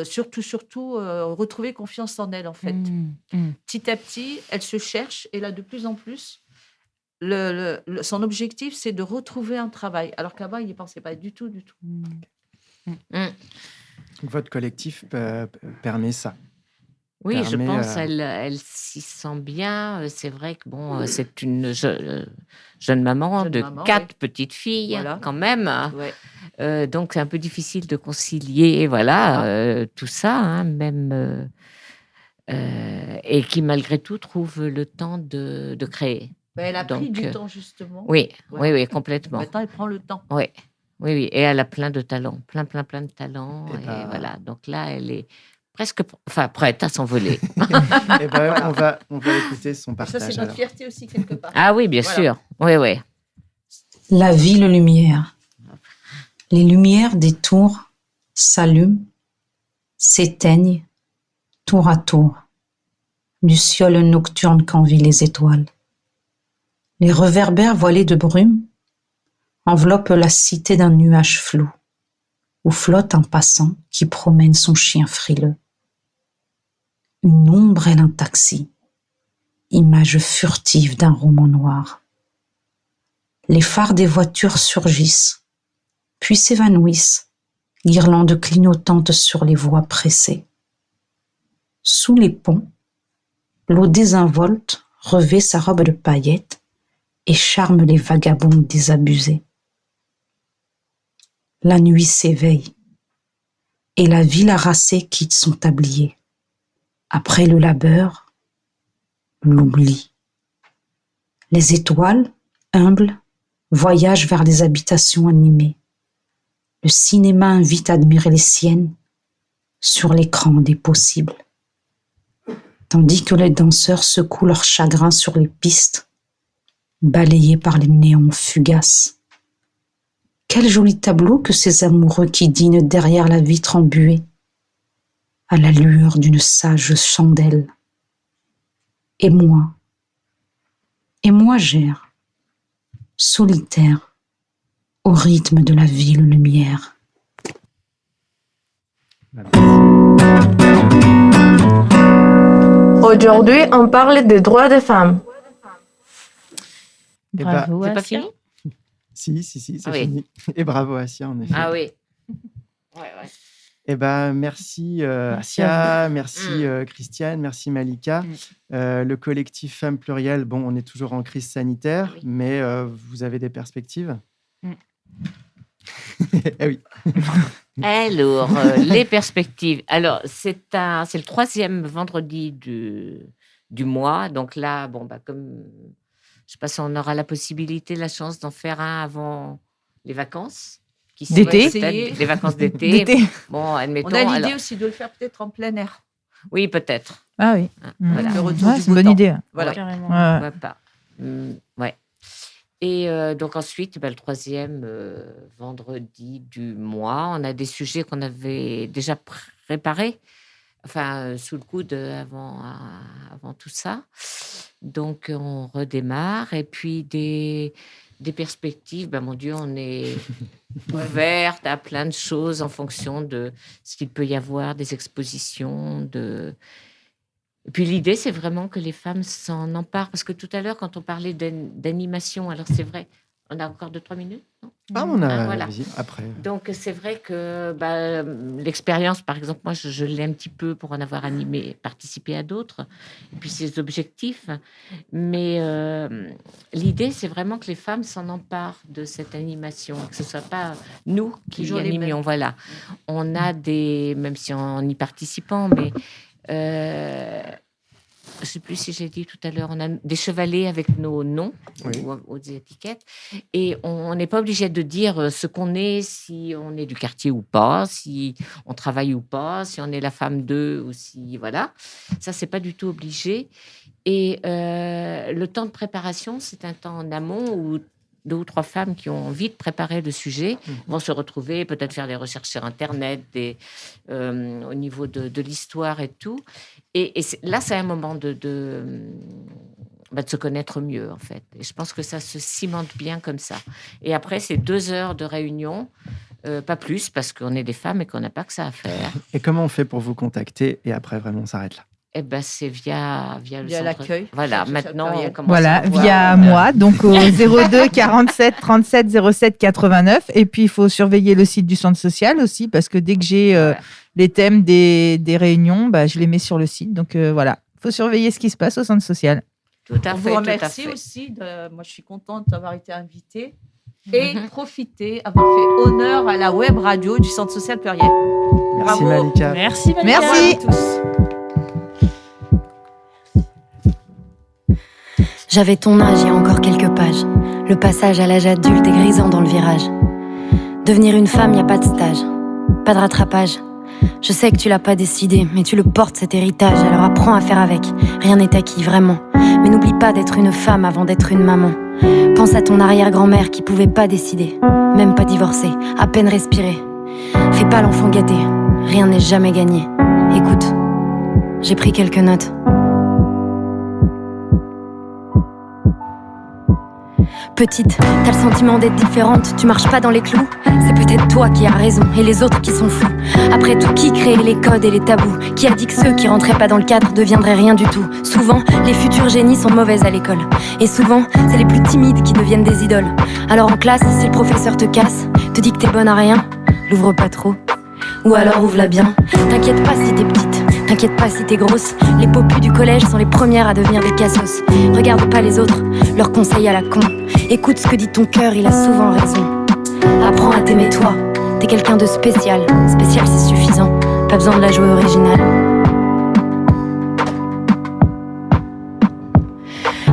surtout, retrouver confiance en elle, en fait. Petit à petit, elle se cherche et là, de plus en plus, son objectif, c'est de retrouver un travail, alors qu'avant, il n'y pensait pas du tout. Votre collectif permet ça. Oui, je pense elle s'y sent bien. C'est vrai que c'est une jeune maman de 4 petites filles, quand même. Ouais. Donc, c'est un peu difficile de concilier tout ça, hein, même... et qui, malgré tout, trouve le temps de créer. Elle a pris du temps, justement. Oui, complètement. Maintenant, elle prend le temps. Oui, et elle a plein de talents, plein de talents. Et voilà, donc là, elle est presque prête à s'envoler. On va écouter son partage. Ça, c'est notre fierté aussi, quelque part. Ah oui, bien sûr. Oui. La ville lumière. Les lumières des tours s'allument, s'éteignent, tour à tour, du ciel nocturne qu'envient les étoiles. Les réverbères voilés de brume enveloppent la cité d'un nuage flou, où flotte un passant qui promène son chien frileux. Une ombrelle, un taxi, image furtive d'un roman noir. Les phares des voitures surgissent, puis s'évanouissent, guirlandes clignotantes sur les voies pressées. Sous les ponts, l'eau désinvolte revêt sa robe de paillettes et charme les vagabonds désabusés. La nuit s'éveille et la ville harassée quitte son tablier. Après le labeur, l'oubli. Les étoiles, humbles, voyagent vers les habitations animées. Le cinéma invite à admirer les siennes sur l'écran des possibles. Tandis que les danseurs secouent leur chagrin sur les pistes, balayés par les néons fugaces. Quel joli tableau que ces amoureux qui dînent derrière la vitre embuée, à la lueur d'une sage chandelle. Et moi j'erre, solitaire, au rythme de la ville lumière. Aujourd'hui, on parle des droits des femmes. Bravo, c'est pas Assia. fini? Si, c'est Ah oui. fini. Et bravo Assia, en effet. Ah oui. Ouais. Merci Assia, merci Christiane, merci Malika. Le collectif Femmes Plurielles, bon, on est toujours en crise sanitaire, mais vous avez des perspectives? Eh oui. Alors, les perspectives. Alors, c'est le 3e vendredi du mois. Donc là, comme je ne sais pas si on aura la possibilité, la chance d'en faire un avant les vacances. D'été. Les vacances d'été. Bon, admettons. On a l'idée alors, aussi de le faire peut-être en plein air. Oui, peut-être. Ah oui. Voilà. Le retour du C'est une beau bonne temps. idée. Voilà. Carrément. Ouais. Ouais, pas. Ouais. Et donc ensuite, le 3e vendredi du mois, on a des sujets qu'on avait déjà préparés, sous le coude avant tout ça. Donc on redémarre et puis des perspectives. Mon Dieu, on est ouverte à plein de choses en fonction de ce qu'il peut y avoir, des expositions, Et puis l'idée, c'est vraiment que les femmes s'en emparent. Parce que tout à l'heure, quand on parlait d'animation, alors c'est vrai, on a encore 2-3 minutes, non? On a voilà. vas-y, après. Donc c'est vrai que l'expérience, par exemple, moi, je l'ai un petit peu pour en avoir animé, participé à d'autres, et puis ces objectifs. Mais l'idée, c'est vraiment que les femmes s'en emparent de cette animation, que ce ne soit pas nous qui Toujours les animions. mêmes. Voilà. On a même si en y participant, mais... je ne sais plus si j'ai dit tout à l'heure, on a des chevalets avec nos noms ou des étiquettes, et on n'est pas obligé de dire ce qu'on est, si on est du quartier ou pas, si on travaille ou pas, si on est la femme d'eux ou si voilà. Ça, c'est pas du tout obligé. Et le temps de préparation, c'est un temps en amont où 2 ou 3 femmes qui ont envie de préparer le sujet vont se retrouver, peut-être faire des recherches sur Internet, au niveau de l'histoire et tout. Et là, c'est un moment de se connaître mieux, en fait. Et je pense que ça se cimente bien comme ça. Et après, c'est 2 heures de réunion, pas plus, parce qu'on est des femmes et qu'on n'a pas que ça à faire. Et comment on fait pour vous contacter? Et après, vraiment, on s'arrête là. C'est via le centre. L'accueil. Voilà, maintenant, on commence Voilà, à voir, via moi, donc au 02 47 37 07 89. Et puis, il faut surveiller le site du centre social aussi, parce que dès que j'ai les thèmes des réunions, je les mets sur le site. Donc voilà, il faut surveiller ce qui se passe au centre social. Tout à On fait, vous tout à remercie fait. aussi. Moi, je suis contente d'avoir été invitée et profiter, avoir fait honneur à la web radio du Centre social Pluriel. Merci Bravo. Malika. Merci, Malika. Merci. Bravo à tous. J'avais ton âge, il y a encore quelques pages. Le passage à l'âge adulte est grisant dans le virage. Devenir une femme, y a pas de stage, pas de rattrapage. Je sais que tu l'as pas décidé, mais tu le portes cet héritage. Alors apprends à faire avec, rien n'est acquis vraiment. Mais n'oublie pas d'être une femme avant d'être une maman. Pense à ton arrière-grand-mère qui pouvait pas décider, même pas divorcer, à peine respirer. Fais pas l'enfant gâté, rien n'est jamais gagné. Écoute, j'ai pris quelques notes. Petite, t'as le sentiment d'être différente, tu marches pas dans les clous. C'est peut-être toi qui as raison et les autres qui sont fous. Après tout, qui crée les codes et les tabous? Qui a dit que ceux qui rentraient pas dans le cadre deviendraient rien du tout? Souvent, les futurs génies sont mauvaises à l'école. Et souvent, c'est les plus timides qui deviennent des idoles. Alors en classe, si le professeur te casse, te dit que t'es bonne à rien, l'ouvre pas trop. Ou alors ouvre-la bien. T'inquiète pas si t'es petite, t'inquiète pas si t'es grosse. Les popus du collège sont les premières à devenir des cassos. Regarde pas les autres, leurs conseils à la con. Écoute ce que dit ton cœur, il a souvent raison. Apprends à t'aimer toi, t'es quelqu'un de spécial. Spécial c'est suffisant, pas besoin de la jouer originale.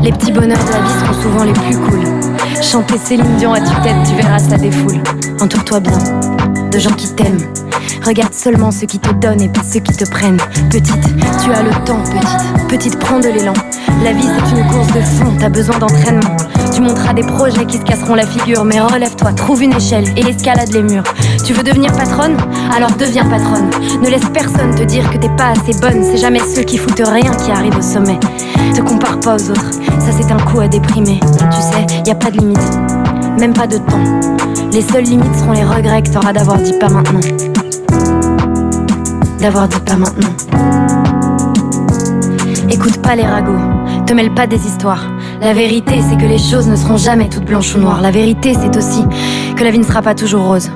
Les petits bonheurs de la vie seront souvent les plus cool. Chanter Céline Dion à tue-tête, tu verras ça défoule. Entoure-toi bien de gens qui t'aiment. Regarde seulement ceux qui te donnent et pas ceux qui te prennent. Petite, tu as le temps, petite. Petite, prends de l'élan. La vie c'est une course de fond, t'as besoin d'entraînement. Tu monteras des projets qui se casseront la figure. Mais relève-toi, trouve une échelle et escalade les murs. Tu veux devenir patronne? Alors deviens patronne. Ne laisse personne te dire que t'es pas assez bonne. C'est jamais ceux qui foutent rien qui arrivent au sommet. Te compare pas aux autres, ça c'est un coup à déprimer. Tu sais, y a pas de limite, même pas de temps. Les seules limites seront les regrets que t'auras d'avoir dit pas maintenant. D'avoir dit pas maintenant. Écoute pas les ragots, te mêle pas des histoires. La vérité c'est que les choses ne seront jamais toutes blanches ou noires. La vérité c'est aussi que la vie ne sera pas toujours rose.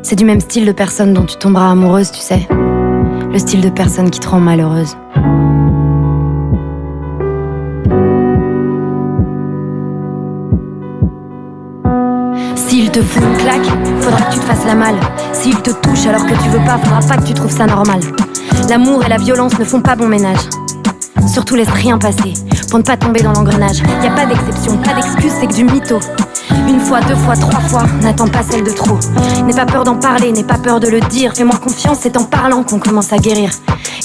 C'est du même style de personne dont tu tomberas amoureuse, tu sais. Le style de personne qui te rend malheureuse. S'il te fout une claque, faudra que tu te fasses la malle. S'il te touche alors que tu veux pas, faudra pas que tu trouves ça normal. L'amour et la violence ne font pas bon ménage. Surtout laisse rien passer, pour ne pas tomber dans l'engrenage. Y a pas d'exception, pas d'excuse, c'est que du mytho. Une fois, deux fois, trois fois, n'attends pas celle de trop. N'aie pas peur d'en parler, n'aie pas peur de le dire. Fais-moi confiance, c'est en parlant qu'on commence à guérir.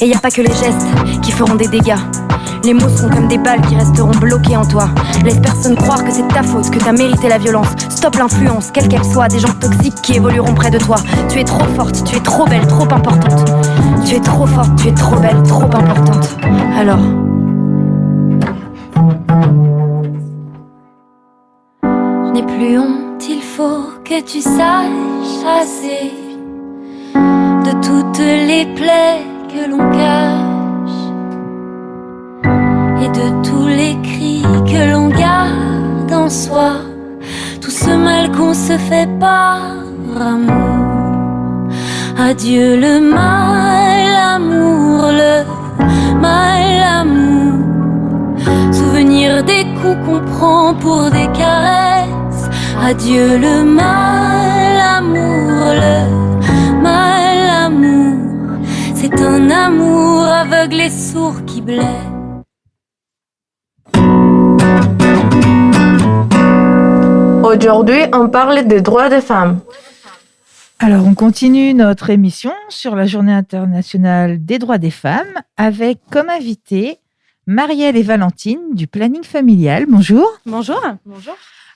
Et y a pas que les gestes qui feront des dégâts. Les mots sont comme des balles qui resteront bloquées en toi. Laisse personne croire que c'est ta faute, que t'as mérité la violence. Stop l'influence, quelle qu'elle soit, des gens toxiques qui évolueront près de toi. Tu es trop forte, tu es trop belle, trop importante. Tu es trop forte, tu es trop belle, trop importante. Alors... Je n'ai plus honte, il faut que tu saches assez de toutes les plaies que l'on cache et de tous les cris que l'on garde en soi. Tout ce mal qu'on se fait par amour. Adieu le mal amour, le mal amour. Souvenir des coups qu'on prend pour des caresses. Adieu le mal amour, le mal amour. C'est un amour aveugle et sourd qui blesse. Aujourd'hui, on parle des droits des femmes. Alors, on continue notre émission sur la Journée internationale des droits des femmes avec comme invité Marielle et Valentine du planning familial. Bonjour. Bonjour. Bonjour.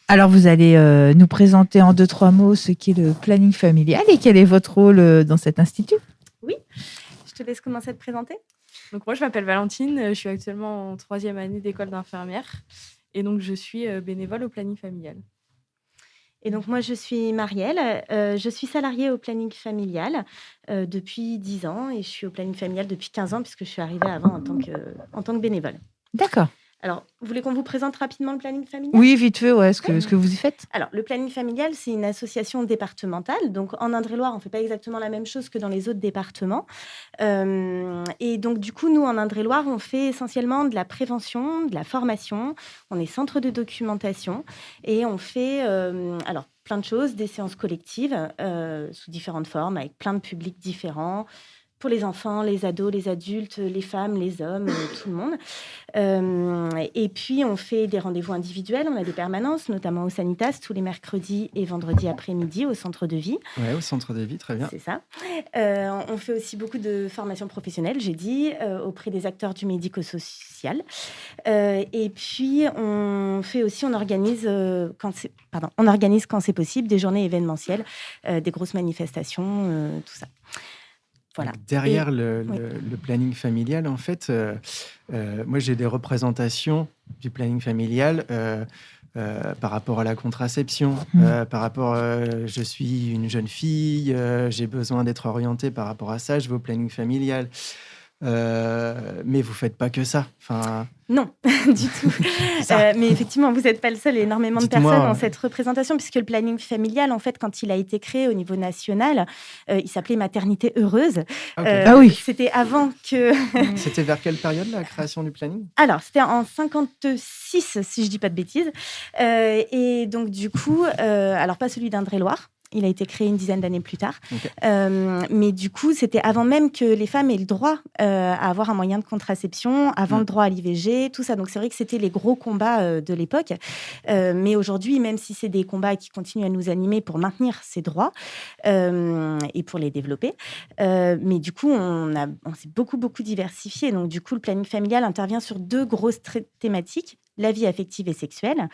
Alors, vous allez nous présenter en 2-3 mots ce qu'est le planning familial et quel est votre rôle dans cet institut. Oui, je te laisse commencer à te présenter. Donc, moi, je m'appelle Valentine, je suis actuellement en 3e année d'école d'infirmière et donc je suis bénévole au planning familial. Et donc, moi, je suis Marielle. Je suis salariée au planning familial depuis 10 ans et je suis au planning familial depuis 15 ans puisque je suis arrivée avant en tant que bénévole. D'accord. Alors, vous voulez qu'on vous présente rapidement le planning familial ? Oui, vite fait, ouais, ce que vous y faites. Alors, le planning familial, c'est une association départementale. Donc, en Indre-et-Loire, on ne fait pas exactement la même chose que dans les autres départements. Et donc, du coup, nous, en Indre-et-Loire, on fait essentiellement de la prévention, de la formation. On est centre de documentation et on fait plein de choses, des séances collectives sous différentes formes, avec plein de publics différents. Pour les enfants, les ados, les adultes, les femmes, les hommes, tout le monde. Et puis, on fait des rendez-vous individuels. On a des permanences, notamment au Sanitas, tous les mercredis et vendredis après-midi au centre de vie. Oui, au centre de vie, très bien. C'est ça. On fait aussi beaucoup de formations professionnelles, j'ai dit, auprès des acteurs du médico-social. Et puis, on organise, quand c'est possible, des journées événementielles, des grosses manifestations, tout ça. Voilà. Derrière le planning familial, en fait, moi j'ai des représentations du planning familial par rapport à la contraception, par rapport je suis une jeune fille, j'ai besoin d'être orientée par rapport à ça, je vais au planning familial. Mais vous faites pas que ça. Non, du tout. Mais effectivement, vous n'êtes pas le seul. Il y a énormément de personnes dans cette représentation, puisque le planning familial, en fait, quand il a été créé au niveau national, il s'appelait Maternité heureuse. C'était avant que... C'était vers quelle période, la création du planning ? Alors, c'était en 56, si je dis pas de bêtises. Et donc, du coup, alors pas celui d'Indre-et-Loire. Il a été créé une dizaine d'années plus tard. Mais du coup, c'était avant même que les femmes aient le droit à avoir un moyen de contraception, avant le droit à l'IVG, tout ça. Donc, c'est vrai que c'était les gros combats de l'époque. Mais aujourd'hui, même si c'est des combats qui continuent à nous animer pour maintenir ces droits et pour les développer, mais du coup, on s'est beaucoup diversifié. Donc, du coup, le planning familial intervient sur 2 grosses thématiques. La vie affective et sexuelle,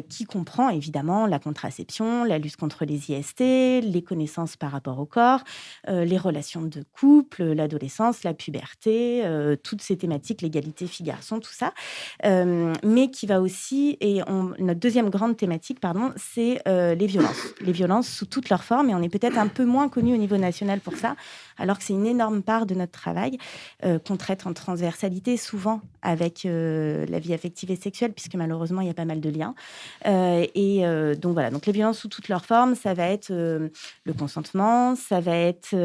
qui comprend évidemment la contraception, la lutte contre les IST, les connaissances par rapport au corps, les relations de couple, l'adolescence, la puberté, toutes ces thématiques, l'égalité filles-garçons, tout ça. Mais qui va aussi, notre deuxième grande thématique, c'est les violences. Les violences sous toutes leurs formes, et on est peut-être un peu moins connu au niveau national pour ça, alors que c'est une énorme part de notre travail qu'on traite en transversalité, souvent avec la vie affective et sexuelle, puisque malheureusement, il y a pas mal de liens. Donc voilà, donc les violences sous toutes leurs formes, ça va être le consentement, ça va être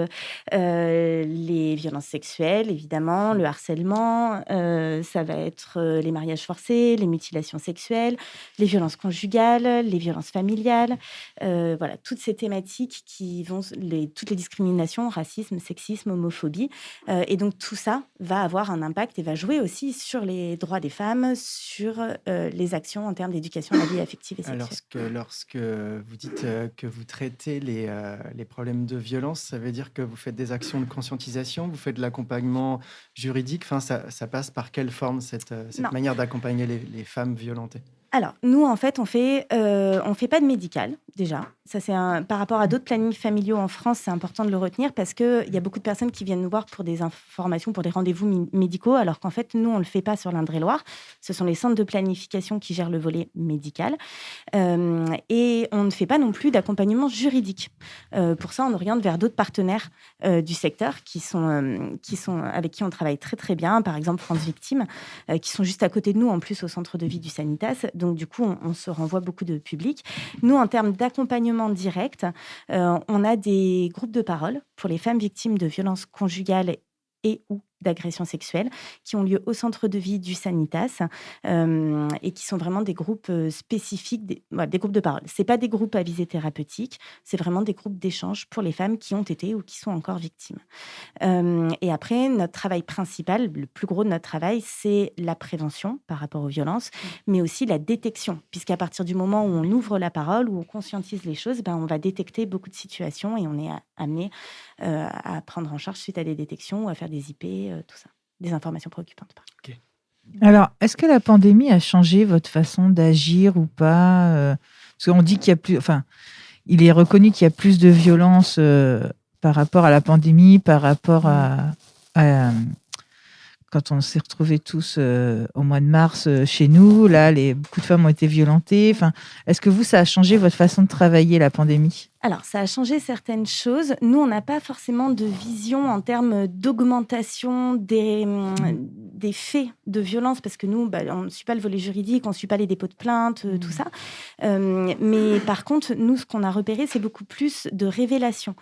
les violences sexuelles, évidemment, le harcèlement, ça va être les mariages forcés, les mutilations sexuelles, les violences conjugales, les violences familiales, voilà, toutes ces thématiques qui vont, toutes les discriminations, racisme, sexisme, homophobie. Et donc tout ça va avoir un impact et va jouer aussi sur les droits des femmes, sur les actions en termes d'éducation à la vie affective et sexuelle. Lorsque vous dites que vous traitez les problèmes de violence, ça veut dire que vous faites des actions de conscientisation, vous faites de l'accompagnement juridique, ça passe par quelle forme cette manière d'accompagner les femmes violentées ? Alors, nous, en fait, on fait pas de médical, déjà. Ça, c'est par rapport à d'autres plannings familiaux en France, c'est important de le retenir parce qu'il y a beaucoup de personnes qui viennent nous voir pour des informations, pour des rendez-vous médicaux, alors qu'en fait, nous, on ne le fait pas sur l'Indre-et-Loire. Ce sont les centres de planification qui gèrent le volet médical. Et on ne fait pas non plus d'accompagnement juridique. Pour ça, on oriente vers d'autres partenaires du secteur avec qui on travaille très, très bien. Par exemple, France Victime, qui sont juste à côté de nous, en plus, au centre de vie du Sanitas. Donc, du coup, on se renvoie beaucoup de public. Nous, en termes d'accompagnement direct, on a des groupes de parole pour les femmes victimes de violences conjugales et ou d'agressions sexuelles qui ont lieu au centre de vie du Sanitas et qui sont vraiment des groupes spécifiques, des groupes de parole. Ce n'est pas des groupes à visée thérapeutique, c'est vraiment des groupes d'échange pour les femmes qui ont été ou qui sont encore victimes. Et après, notre travail principal, le plus gros de notre travail, c'est la prévention par rapport aux violences, mais aussi la détection, puisqu'à partir du moment où on ouvre la parole, où on conscientise les choses, on va détecter beaucoup de situations et on est amené à prendre en charge suite à des détections ou à faire des IP, tout ça, des informations préoccupantes. Okay. Alors, est-ce que la pandémie a changé votre façon d'agir ou pas Parce qu'on dit qu'il y a plus, il est reconnu qu'il y a plus de violence par rapport à la pandémie, par rapport à quand on s'est retrouvés tous au mois de mars chez nous. Là, beaucoup de femmes ont été violentées. Est-ce que ça a changé votre façon de travailler, la pandémie ? Alors, ça a changé certaines choses. Nous, on n'a pas forcément de vision en termes d'augmentation des faits de violence, parce que nous, on ne suit pas le volet juridique, on ne suit pas les dépôts de plainte, tout ça. Mais par contre, nous, ce qu'on a repéré, c'est beaucoup plus de révélations.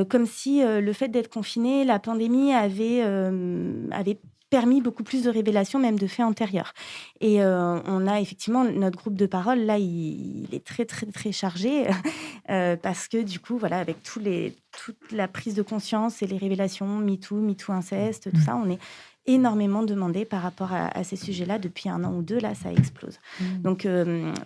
Comme si le fait d'être confiné, la pandémie avait permis beaucoup plus de révélations, même de faits antérieurs. Et on a effectivement notre groupe de parole, là, il est très, très, très chargé, parce que du coup, voilà, avec toute la prise de conscience et les révélations, MeToo inceste, tout ça, on est énormément demandé par rapport à ces sujets-là. Depuis 1 an ou 2, là, ça explose. Donc,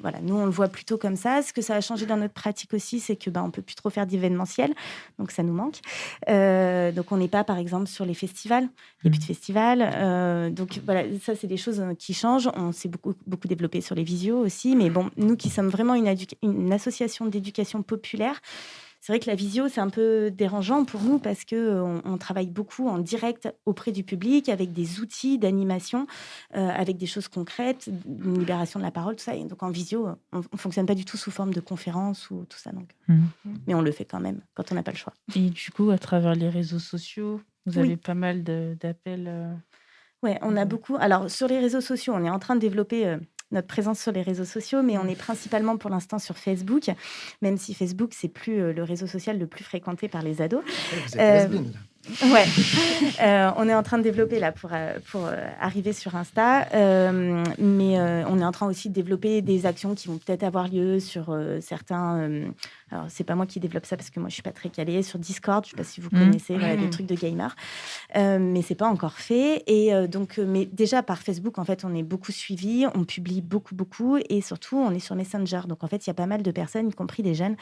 voilà, nous, on le voit plutôt comme ça. Ce que ça a changé dans notre pratique aussi, c'est que on ne peut plus trop faire d'événementiel, donc ça nous manque. Donc, on n'est pas, par exemple, sur les festivals. Il n'y a plus de festivals. Donc, voilà, ça, c'est des choses qui changent. On s'est beaucoup développé sur les visios aussi. Mais bon, nous qui sommes vraiment une association d'éducation populaire, c'est c'est vrai que la visio, c'est un peu dérangeant pour nous parce qu'on travaille beaucoup en direct auprès du public avec des outils d'animation, avec des choses concrètes, une libération de la parole, tout ça. Et donc en visio, on ne fonctionne pas du tout sous forme de conférence ou tout ça. Donc. Mais on le fait quand même quand on n'a pas le choix. Et du coup, à travers les réseaux sociaux, vous avez pas mal d'appels. Oui, on a beaucoup. Alors, sur les réseaux sociaux, on est en train de développer notre présence sur les réseaux sociaux, mais on est principalement pour l'instant sur Facebook, même si Facebook, c'est plus le réseau social le plus fréquenté par les ados. Vous êtes lesbienne, là. Ouais, on est en train de développer là pour arriver sur Insta, mais on est en train aussi de développer des actions qui vont peut-être avoir lieu sur certains. Alors c'est pas moi qui développe ça parce que moi je suis pas très calée sur Discord. Je sais pas si vous connaissez, voilà, des trucs de gamers, mais c'est pas encore fait. Et donc, mais déjà par Facebook en fait, on est beaucoup suivi, on publie beaucoup, et surtout on est sur Messenger. Donc en fait, il y a pas mal de personnes, y compris des jeunes,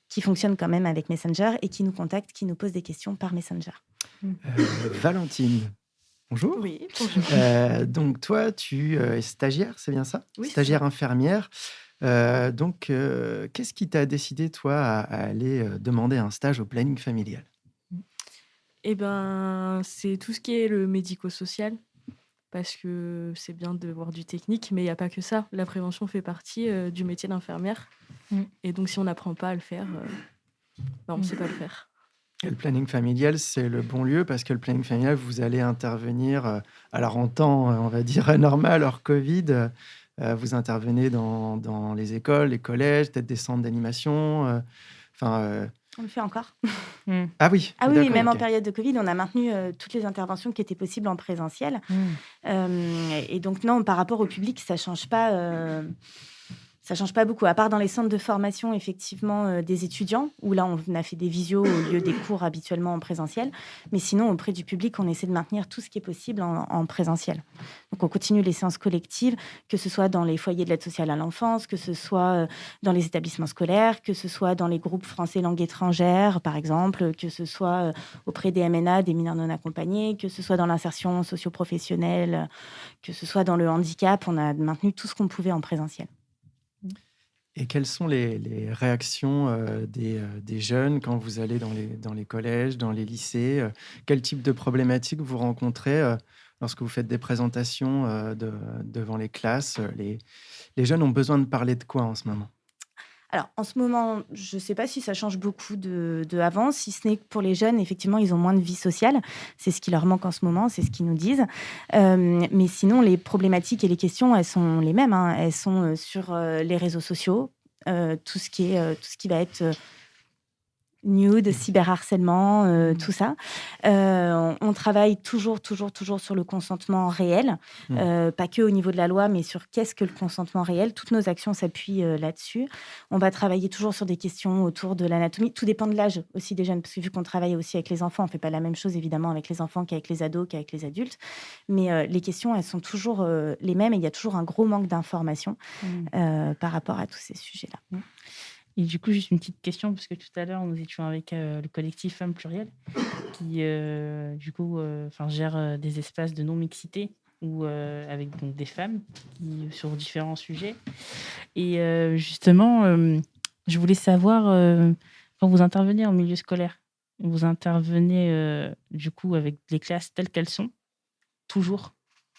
qui fonctionnent quand même avec Messenger et qui nous contactent, qui nous posent des questions par Messenger. Valentine, bonjour. Oui, bonjour. Donc toi, tu es stagiaire, c'est bien ça? Oui. Stagiaire infirmière. Donc, qu'est-ce qui t'a décidé, toi, à aller demander un stage au planning familial? Eh ben, c'est tout ce qui est le médico-social, parce que c'est bien de voir du technique, mais il n'y a pas que ça. La prévention fait partie du métier d'infirmière. Et donc, si on n'apprend pas à le faire, on ne sait pas le faire. Et le planning familial, c'est le bon lieu parce que le planning familial, vous allez intervenir, alors en temps, on va dire, normal, hors Covid, vous intervenez dans les écoles, les collèges, peut-être des centres d'animation. On le fait encore. Ah oui. Ah oui, même en période de Covid, on a maintenu toutes les interventions qui étaient possibles en présentiel. Et donc non, par rapport au public, ça change pas. Ça change pas beaucoup, à part dans les centres de formation, effectivement, des étudiants, où là, on a fait des visios au lieu des cours habituellement en présentiel. Mais sinon, auprès du public, on essaie de maintenir tout ce qui est possible en présentiel. Donc, on continue les séances collectives, que ce soit dans les foyers de l'aide sociale à l'enfance, que ce soit dans les établissements scolaires, que ce soit dans les groupes français langue étrangère, par exemple, que ce soit auprès des MNA, des mineurs non accompagnés, que ce soit dans l'insertion socio-professionnelle, que ce soit dans le handicap. On a maintenu tout ce qu'on pouvait en présentiel. Et quelles sont les réactions des jeunes quand vous allez dans les collèges, dans les lycées? Quel type de problématiques vous rencontrez lorsque vous faites des présentations devant les classes? Les jeunes ont besoin de parler de quoi en ce moment? Alors, en ce moment, je ne sais pas si ça change beaucoup de avant, si ce n'est que pour les jeunes, effectivement, ils ont moins de vie sociale. C'est ce qui leur manque en ce moment, c'est ce qu'ils nous disent. Mais sinon, les problématiques et les questions, elles sont les mêmes. Hein. Elles sont sur les réseaux sociaux, tout ce qui va être nude, cyberharcèlement, tout ça. On travaille toujours sur le consentement réel, pas que au niveau de la loi, mais sur qu'est-ce que le consentement réel. Toutes nos actions s'appuient là-dessus. On va travailler toujours sur des questions autour de l'anatomie. Tout dépend de l'âge aussi des jeunes, parce que vu qu'on travaille aussi avec les enfants, on ne fait pas la même chose évidemment avec les enfants qu'avec les ados, qu'avec les adultes. Mais les questions, elles sont toujours les mêmes et il y a toujours un gros manque d'informations par rapport à tous ces sujets-là. Et du coup, juste une petite question, parce que tout à l'heure, nous étions avec le collectif Femmes Plurielles, qui, du coup, gère des espaces de non-mixité, avec donc, des femmes sur différents sujets. Et justement, je voulais savoir, quand vous intervenez en milieu scolaire, vous intervenez, du coup, avec les classes telles qu'elles sont, toujours?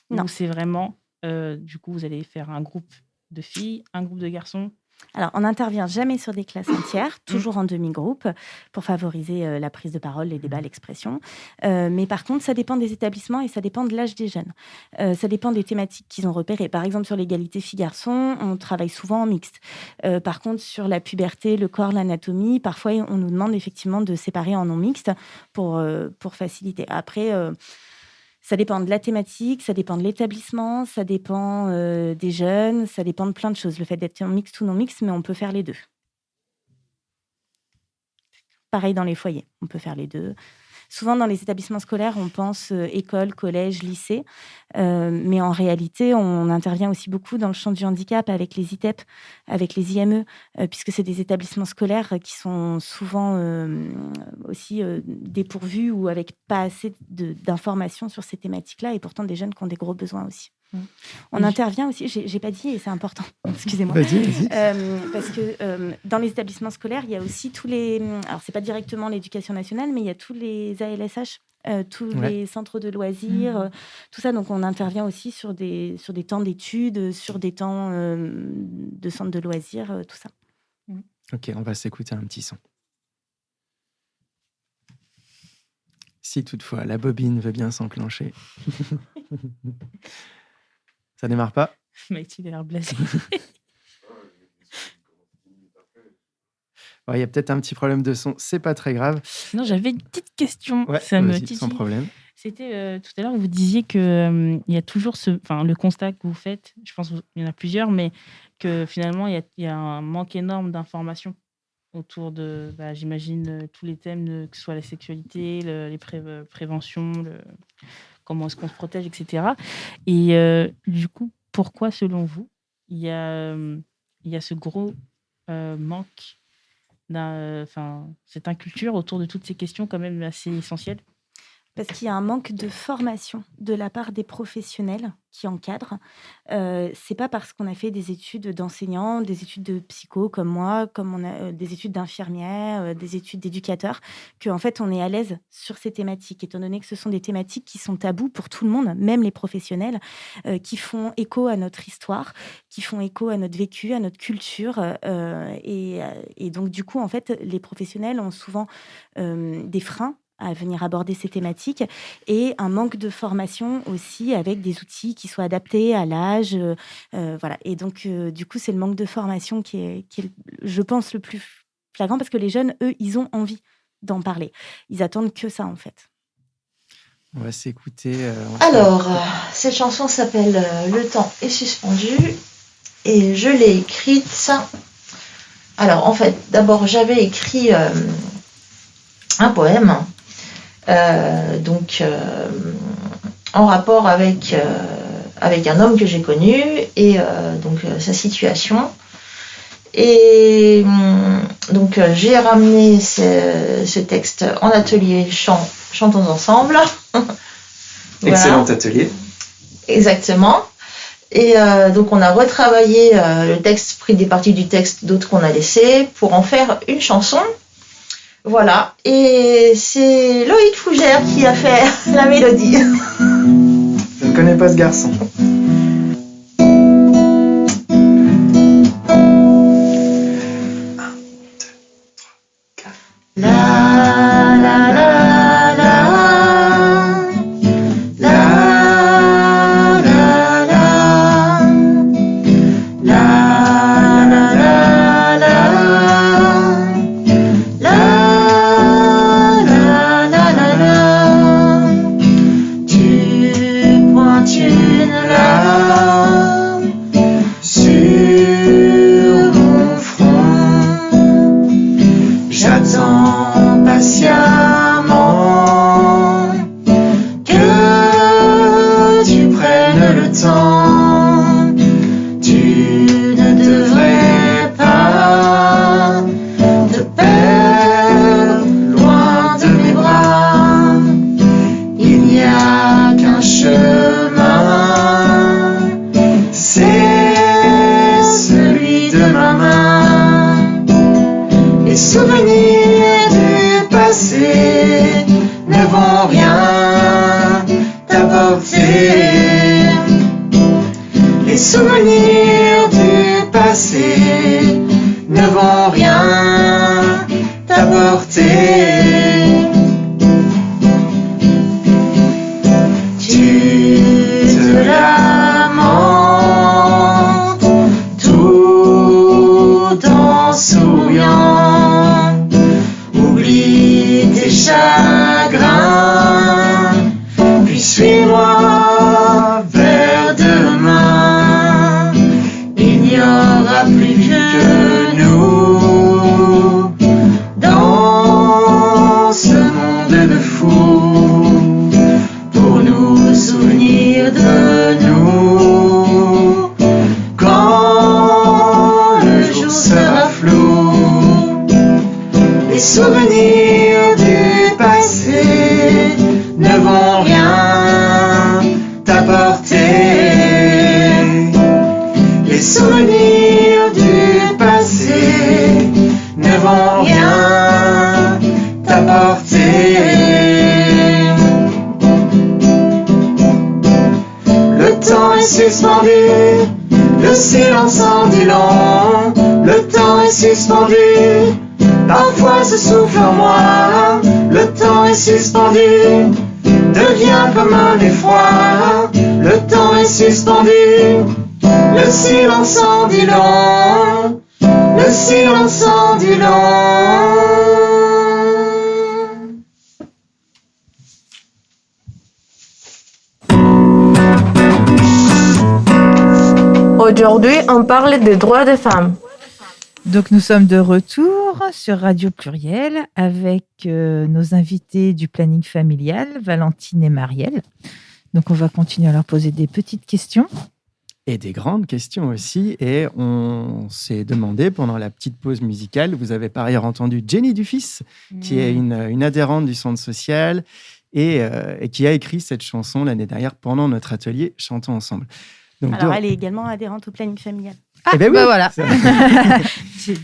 Non. Ou c'est vraiment, du coup, vous allez faire un groupe de filles, un groupe de garçons? Alors, on n'intervient jamais sur des classes entières, toujours en demi-groupe, pour favoriser la prise de parole, les débats, l'expression. Mais par contre, ça dépend des établissements et ça dépend de l'âge des jeunes. Ça dépend des thématiques qu'ils ont repérées. Par exemple, sur l'égalité filles-garçons, on travaille souvent en mixte. Par contre, sur la puberté, le corps, l'anatomie, parfois, on nous demande effectivement de séparer en non-mixte pour faciliter. Après... ça dépend de la thématique, ça dépend de l'établissement, ça dépend des jeunes, ça dépend de plein de choses. Le fait d'être en mixte ou non mixte, mais on peut faire les deux. Pareil dans les foyers, on peut faire les deux. Souvent, dans les établissements scolaires, on pense école, collège, lycée. Mais en réalité, on intervient aussi beaucoup dans le champ du handicap avec les ITEP, avec les IME, puisque c'est des établissements scolaires qui sont souvent aussi dépourvus ou avec pas assez d'informations sur ces thématiques-là, et pourtant des jeunes qui ont des gros besoins aussi. On intervient aussi, j'ai pas dit et c'est important, excusez-moi. Vas-y. Parce que dans les établissements scolaires, il y a aussi tous les... Alors, c'est pas directement l'éducation nationale, mais il y a tous les ALSH, tous les centres de loisirs, tout ça. Donc, on intervient aussi sur des temps d'études, sur des temps de centres de loisirs, tout ça. Ok, on va s'écouter un petit son. Si toutefois la bobine veut bien s'enclencher. Ça démarre pas? Mec, il a l'air blasé. Il y a peut-être un petit problème de son, c'est pas très grave. Non, j'avais une petite question. Ouais, ça me sans problème. C'était tout à l'heure, vous disiez que il y a toujours le constat que vous faites, je pense qu'il y en a plusieurs, mais que finalement, il y a un manque énorme d'informations autour de, j'imagine, tous les thèmes, que ce soit la sexualité, les préventions, comment est-ce qu'on se protège, etc. Et du coup, pourquoi, selon vous, il y a ce gros manque cette inculture autour de toutes ces questions quand même assez essentielles? Parce qu'il y a un manque de formation de la part des professionnels qui encadrent. C'est pas parce qu'on a fait des études d'enseignants, des études de psycho comme moi, comme on a des études d'infirmière, des études d'éducateur, qu'en fait on est à l'aise sur ces thématiques, étant donné que ce sont des thématiques qui sont tabous pour tout le monde, même les professionnels, qui font écho à notre histoire, qui font écho à notre vécu, à notre culture. Et donc du coup, en fait, les professionnels ont souvent des freins à venir aborder ces thématiques et un manque de formation aussi avec des outils qui soient adaptés à l'âge. Voilà. Et donc, du coup, c'est le manque de formation qui est, je pense, le plus flagrant parce que les jeunes, eux, ils ont envie d'en parler. Ils attendent que ça, en fait. On va s'écouter. Alors, cette chanson s'appelle Le temps est suspendu et je l'ai écrite. Alors, en fait, d'abord, j'avais écrit un poème. En rapport avec un homme que j'ai connu et sa situation. Et donc j'ai ramené ce texte en atelier chantons ensemble. Excellent atelier. Exactement. Et donc on a retravaillé le texte, pris des parties du texte, d'autres qu'on a laissées, pour en faire une chanson. Voilà, et c'est Loïc Fougère qui a fait la mélodie. Je ne connais pas ce garçon. Ne vont rien t'apporter. suspendu, le silence en dit long. Le temps est suspendu, parfois ce souffle en moi. Le temps est suspendu, devient comme un effroi. Le temps est suspendu, le silence en dit long. Le silence en dit long. Aujourd'hui, on parle des droits des femmes. Donc nous sommes de retour sur Radio Pluriel avec nos invités du planning familial, Valentine et Marielle. Donc on va continuer à leur poser des petites questions. Et des grandes questions aussi. Et on s'est demandé pendant la petite pause musicale, vous avez par ailleurs entendu Jenny Dufis, qui est une adhérente du centre social et qui a écrit cette chanson l'année dernière pendant notre atelier Chantons ensemble. Donc, alors, elle est également adhérente au planning familial. Eh ben oui, voilà.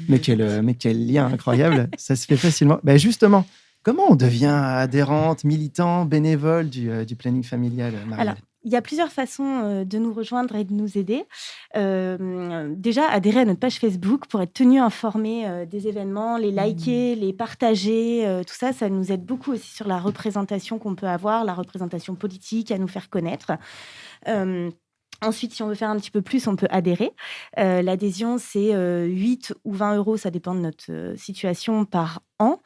mais quel lien incroyable. Ça se fait facilement. Ben justement, comment on devient adhérente, militant, bénévole du planning familial, Marielle ? Alors, il y a plusieurs façons de nous rejoindre et de nous aider. Déjà, adhérer à notre page Facebook pour être tenu informé des événements, les liker, les partager, tout ça, ça nous aide beaucoup aussi sur la représentation qu'on peut avoir, la représentation politique, à nous faire connaître. Ensuite, si on veut faire un petit peu plus, on peut adhérer. L'adhésion, c'est 8 ou 20 euros, ça dépend de notre situation par an,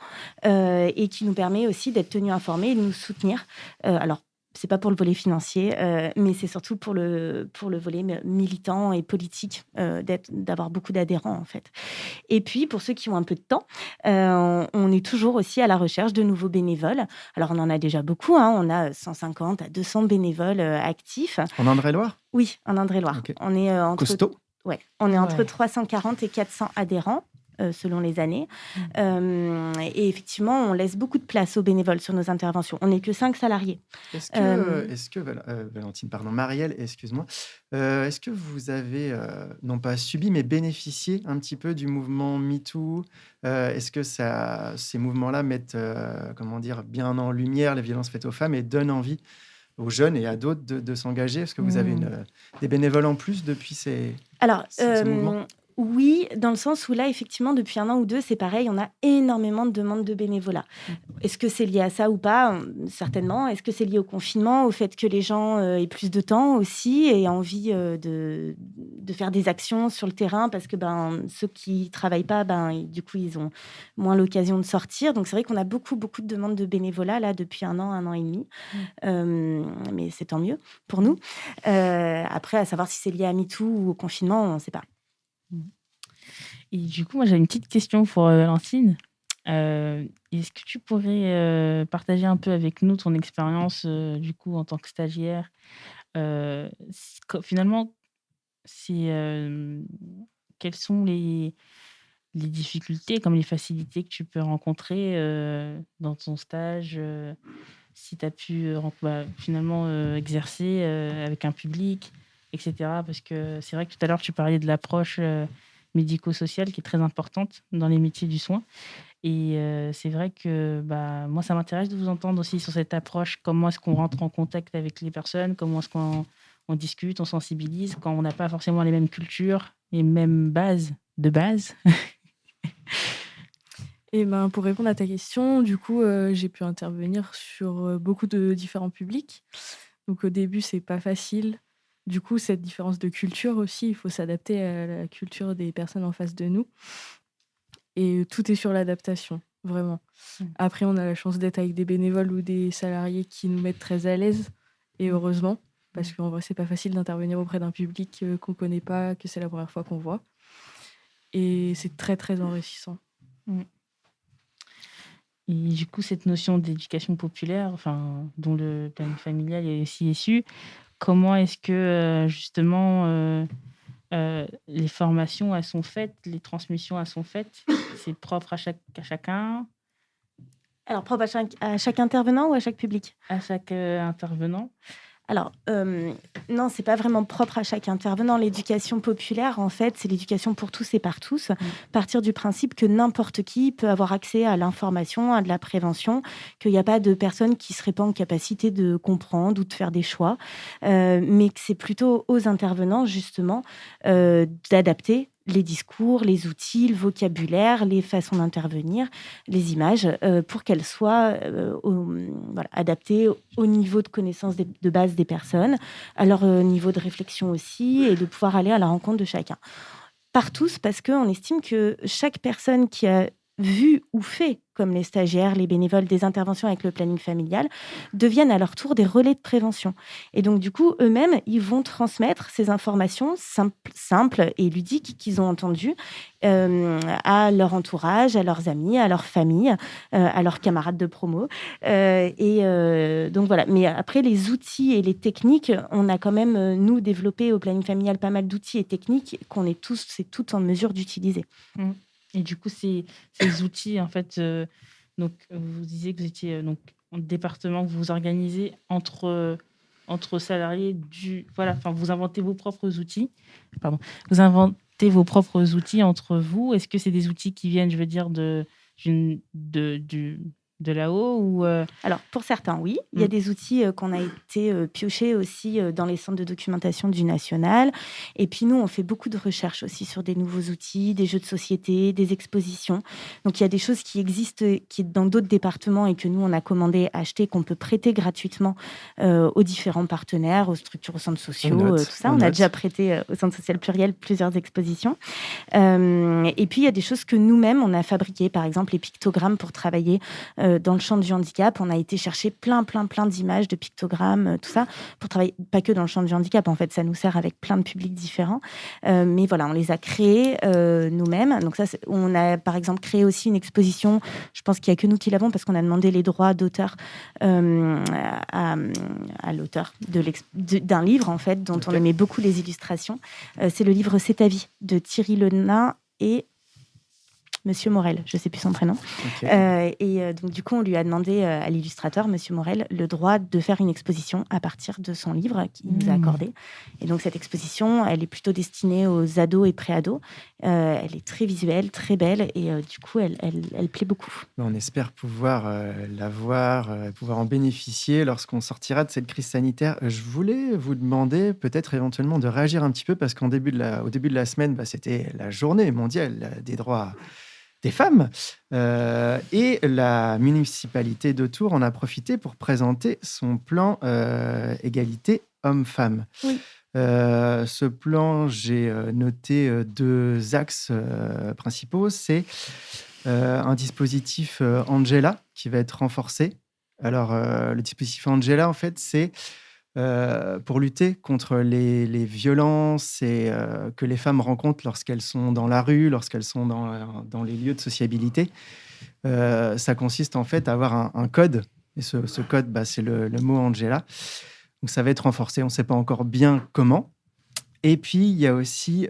et qui nous permet aussi d'être tenus informés et de nous soutenir. Alors, c'est pas pour le volet financier, mais c'est surtout pour le volet militant et politique, d'avoir beaucoup d'adhérents, en fait. Et puis, pour ceux qui ont un peu de temps, on est toujours aussi à la recherche de nouveaux bénévoles. Alors, on en a déjà beaucoup, hein, on a 150 à 200 bénévoles actifs. En Indre-et-Loire ? Oui, en Indre-et-Loire. Okay. On est costaud. Ouais, on est entre 340 et 400 adhérents. Selon les années. Et effectivement, on laisse beaucoup de place aux bénévoles sur nos interventions. On n'est que 5 salariés. Est-ce que Valentine, Marielle, excuse-moi, est-ce que vous avez, non pas subi, mais bénéficié un petit peu du mouvement MeToo ? Est-ce que ces mouvements-là mettent bien en lumière les violences faites aux femmes et donnent envie aux jeunes et à d'autres de s'engager ? Est-ce que vous avez des bénévoles en plus depuis ces mouvements ? Oui, dans le sens où là, effectivement, depuis 1 an ou 2, c'est pareil, on a énormément de demandes de bénévolat. Est-ce que c'est lié à ça ou pas ? Certainement. Est-ce que c'est lié au confinement, au fait que les gens aient plus de temps aussi et envie de faire des actions sur le terrain parce que ceux qui ne travaillent pas, du coup, ils ont moins l'occasion de sortir. Donc, c'est vrai qu'on a beaucoup, beaucoup de demandes de bénévolat là, depuis 1 an et demi. Mais c'est tant mieux pour nous. Après, à savoir si c'est lié à MeToo ou au confinement, on ne sait pas. Et du coup, moi, j'ai une petite question pour Valentine. Est-ce que tu pourrais partager un peu avec nous ton expérience, du coup, en tant que stagiaire ? Finalement, quelles sont les difficultés comme les facilités que tu peux rencontrer dans ton stage si tu as pu finalement exercer avec un public, etc. Parce que c'est vrai que tout à l'heure, tu parlais de l'approche médico-sociale qui est très importante dans les métiers du soin. Et c'est vrai que moi, ça m'intéresse de vous entendre aussi sur cette approche. Comment est-ce qu'on rentre en contact avec les personnes ? Comment est-ce qu'on discute, on sensibilise quand on n'a pas forcément les mêmes cultures, les mêmes bases de base. Et pour répondre à ta question, du coup, j'ai pu intervenir sur beaucoup de différents publics. Donc au début, c'est pas facile. Du coup, cette différence de culture aussi, il faut s'adapter à la culture des personnes en face de nous. Et tout est sur l'adaptation, vraiment. Après, on a la chance d'être avec des bénévoles ou des salariés qui nous mettent très à l'aise, et heureusement, parce qu'en vrai, c'est pas facile d'intervenir auprès d'un public qu'on connaît pas, que c'est la première fois qu'on voit. Et c'est très, très enrichissant. Et du coup, cette notion d'éducation populaire, dont le planning familial est aussi issu, comment est-ce que, justement, les formations, elles sont faites, les transmissions, elles sont faites ? C'est propre à chacun ? Alors, propre à chaque intervenant ou à chaque public ? À chaque intervenant. Alors, non, c'est pas vraiment propre à chaque intervenant. L'éducation populaire, en fait, c'est l'éducation pour tous et par tous. Partir du principe que n'importe qui peut avoir accès à l'information, à de la prévention, qu'il n'y a pas de personne qui serait pas en capacité de comprendre ou de faire des choix, mais que c'est plutôt aux intervenants, justement, d'adapter les discours, les outils, le vocabulaire, les façons d'intervenir, les images, pour qu'elles soient adaptées au niveau de connaissance de base des personnes, à leur niveau de réflexion aussi, et de pouvoir aller à la rencontre de chacun. Par tous, parce qu'on estime que chaque personne qui a vu ou fait, comme les stagiaires, les bénévoles, des interventions avec le planning familial, deviennent à leur tour des relais de prévention. Et donc, du coup, eux-mêmes, ils vont transmettre ces informations simples et ludiques qu'ils ont entendues à leur entourage, à leurs amis, à leur famille, à leurs camarades de promo. Donc, voilà. Mais après, les outils et les techniques, on a quand même, nous, développé au planning familial pas mal d'outils et techniques qu'on est toutes en mesure d'utiliser. Et du coup, ces outils, en fait, donc, vous disiez que vous étiez en département, que vous vous organisez entre salariés vous inventez vos propres outils. Pardon. Vous inventez vos propres outils entre vous. Est-ce que c'est des outils qui viennent, je veux dire, de là-haut ou Alors, pour certains, oui. Il y a des outils qu'on a été piochés aussi dans les centres de documentation du National. Et puis, nous, on fait beaucoup de recherches aussi sur des nouveaux outils, des jeux de société, des expositions. Donc, il y a des choses qui existent qui dans d'autres départements et que nous, on a commandé, acheté, qu'on peut prêter gratuitement aux différents partenaires, aux structures, aux centres sociaux, tout ça. On a déjà prêté au Centre social pluriel plusieurs expositions. Et puis, il y a des choses que nous-mêmes, on a fabriquées. Par exemple, les pictogrammes pour travailler dans le champ du handicap. On a été chercher plein d'images, de pictogrammes, tout ça, pour travailler, pas que dans le champ du handicap, en fait, ça nous sert avec plein de publics différents. Mais voilà, on les a créés nous-mêmes. Donc ça, on a par exemple créé aussi une exposition, je pense qu'il n'y a que nous qui l'avons, parce qu'on a demandé les droits d'auteur à l'auteur d'un livre, en fait, dont on aimait beaucoup les illustrations. C'est le livre C'est ta vie, de Thierry Lenain et Monsieur Morel, je ne sais plus son prénom. Donc, du coup, on lui a demandé à l'illustrateur, Monsieur Morel, le droit de faire une exposition à partir de son livre qu'il nous a accordé. Et donc, cette exposition, elle est plutôt destinée aux ados et pré-ados. Elle est très visuelle, très belle, et du coup, elle plaît beaucoup. On espère pouvoir la voir, pouvoir en bénéficier lorsqu'on sortira de cette crise sanitaire. Je voulais vous demander peut-être éventuellement de réagir un petit peu, parce qu'au début de la semaine, c'était la journée mondiale des droits des femmes. Et la municipalité de Tours en a profité pour présenter son plan égalité hommes-femmes. Oui. Ce plan, j'ai noté 2 axes principaux. C'est un dispositif Angela qui va être renforcé. Alors, le dispositif Angela, en fait, c'est pour lutter contre les violences que les femmes rencontrent lorsqu'elles sont dans la rue, lorsqu'elles sont dans les lieux de sociabilité. Ça consiste en fait à avoir un code. Et ce code, c'est le mot Angela. Donc ça va être renforcé. On ne sait pas encore bien comment. Et puis, il y a aussi,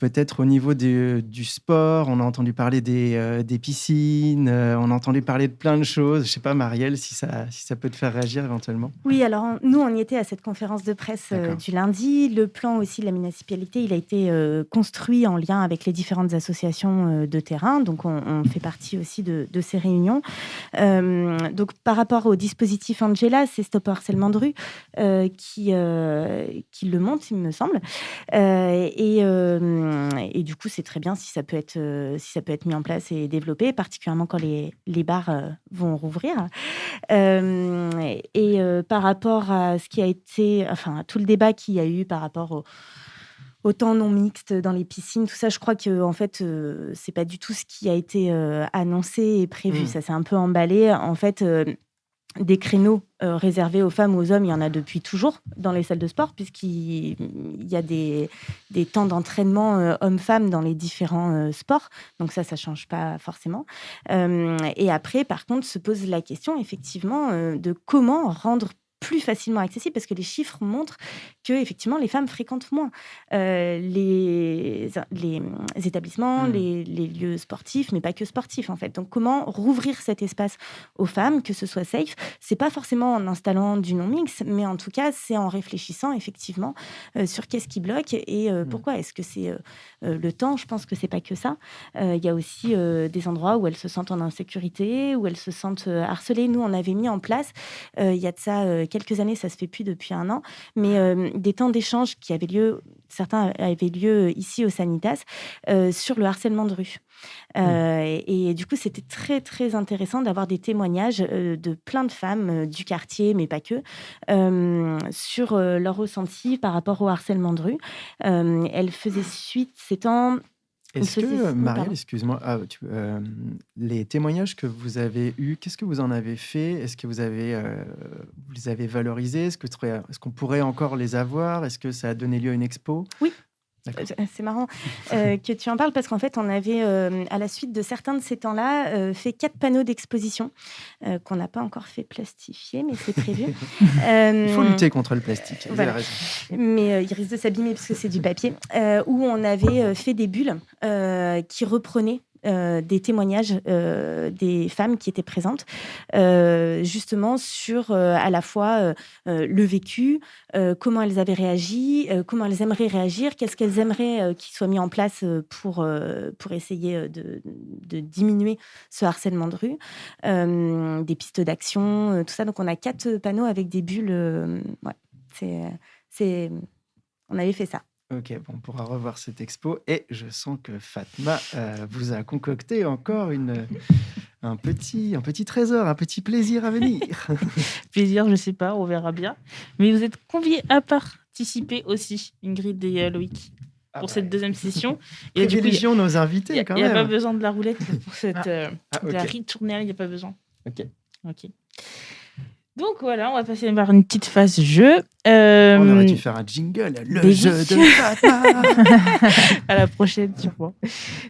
peut-être au niveau du sport, on a entendu parler des piscines, on a entendu parler de plein de choses. Je ne sais pas, Marielle, si ça peut te faire réagir éventuellement. Oui, alors nous, on y était à cette conférence de presse du lundi. Le plan aussi de la municipalité, il a été construit en lien avec les différentes associations de terrain. Donc, on fait partie aussi de ces réunions. Donc, par rapport au dispositif Angela, c'est Stop Harcèlement de rue qui le monte, il me semble. Et du coup, c'est très bien si ça peut être mis en place et développé, particulièrement quand les bars vont rouvrir. Par rapport à ce qui a été, à tout le débat qu'il y a eu par rapport au temps non mixte dans les piscines, tout ça, je crois que en fait, c'est pas du tout ce qui a été annoncé et prévu. Ça s'est un peu emballé. En fait, des créneaux réservés aux femmes ou aux hommes, il y en a depuis toujours dans les salles de sport, puisqu'il y a des temps d'entraînement hommes-femmes dans les différents sports. Donc ça change pas forcément. Et après, par contre, se pose la question, effectivement, de comment rendre plus facilement accessible parce que les chiffres montrent que effectivement les femmes fréquentent moins les établissements, les lieux sportifs, mais pas que sportifs en fait. Donc comment rouvrir cet espace aux femmes, que ce soit safe, c'est pas forcément en installant du non-mix, mais en tout cas c'est en réfléchissant effectivement sur qu'est-ce qui bloque et pourquoi. Est-ce que c'est le temps? Je pense que c'est pas que ça. Il y a aussi des endroits où elles se sentent en insécurité, où elles se sentent harcelées. Nous on avait mis en place il y a de ça quelques années, ça se fait plus depuis 1 an, mais des temps d'échange qui avaient lieu, certains avaient lieu ici au Sanitas, sur le harcèlement de rue. Et du coup, c'était très, très intéressant d'avoir des témoignages de plein de femmes du quartier, mais pas que, sur leur ressenti par rapport au harcèlement de rue. Elles faisaient suite, c'est en... Est-ce que, Marielle, excuse-moi, les témoignages que vous avez eus, qu'est-ce que vous en avez fait? Est-ce que vous les avez valorisés? Est-ce qu'on pourrait encore les avoir? Est-ce que ça a donné lieu à une expo? Oui. C'est marrant que tu en parles parce qu'en fait, on avait, à la suite de certains de ces temps-là, fait 4 panneaux d'exposition qu'on n'a pas encore fait plastifier, mais c'est prévu. Il faut lutter contre le plastique. Voilà. Mais il risque de s'abîmer parce que c'est du papier. Où on avait fait des bulles qui reprenaient des témoignages des femmes qui étaient présentes, justement sur à la fois le vécu, comment elles avaient réagi, comment elles aimeraient réagir, qu'est-ce qu'elles aimeraient qu'il soit mis en place pour essayer de diminuer ce harcèlement de rue, des pistes d'action, tout ça. Donc on a 4 panneaux avec des bulles. On avait fait ça. Ok, bon, on pourra revoir cette expo. Et je sens que Fatma vous a concocté encore un petit trésor, un petit plaisir à venir. Plaisir, je ne sais pas, on verra bien. Mais vous êtes conviés à participer aussi, Ingrid et Loïc, pour cette deuxième session. Privilégions nos invités quand même. Il n'y a pas besoin de la roulette pour cette de la ritournelle, il n'y a pas besoin. Ok. Donc voilà, on va passer par une petite phase jeu. On aurait dû faire un jingle, le jeu de Fatma. À la prochaine, sûrement,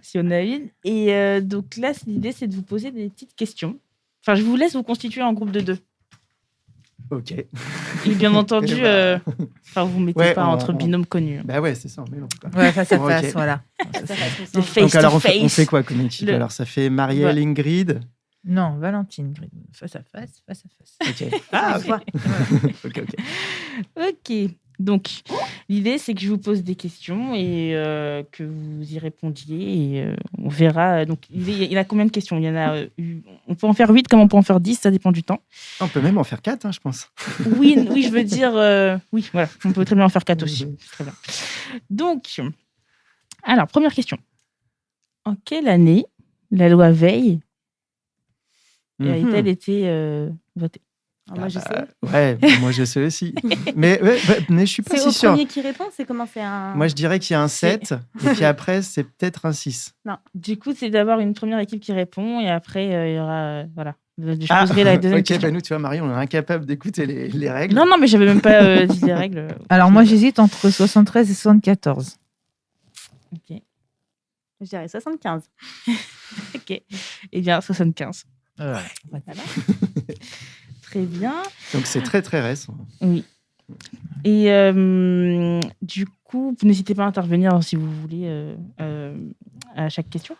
si on a une. Et donc là, l'idée, c'est de vous poser des petites questions. Enfin, je vous laisse vous constituer en groupe de 2. Ok. Et bien entendu, vous ne mettez pas entre binômes connus. Bah ouais, c'est ça, on mélange pas. Ouais, face à face, voilà. Donc alors, on fait quoi comme équipe? Alors, ça fait Marielle, Ingrid. Non, Valentine, face à face, face à face. Ok. Ah, ok. Donc, l'idée, c'est que je vous pose des questions et que vous y répondiez. Et on verra. Donc, il y a combien de questions? Il y en a. On peut en faire 8 comme on peut en faire 10, ça dépend du temps. On peut même en faire 4, je pense. Oui, je veux dire. Oui, voilà. On peut très bien en faire 4 aussi. Très bien. Donc, alors, première question. En quelle année la loi Veil a-t-elle été votée? Moi, je sais. Ouais, moi, je sais aussi. mais je suis pas si sûr. C'est au premier qui répond, c'est comment c'est un... Moi, je dirais qu'il y a un 7, et puis après, c'est peut-être un 6. Non, du coup, c'est d'avoir une première équipe qui répond, et après, il y aura... voilà. Je poserai la deuxième question. Nous, tu vois, Marie, on est incapable d'écouter les règles. Non, mais j'avais même pas dit les règles. Alors, moi, j'hésite entre 73 et 74. Ok. Je dirais 75. Ok. Eh bien, 75. Voilà. Très bien. Donc, c'est très, très récent. Oui. Et du coup, vous n'hésitez pas à intervenir si vous voulez à chaque question.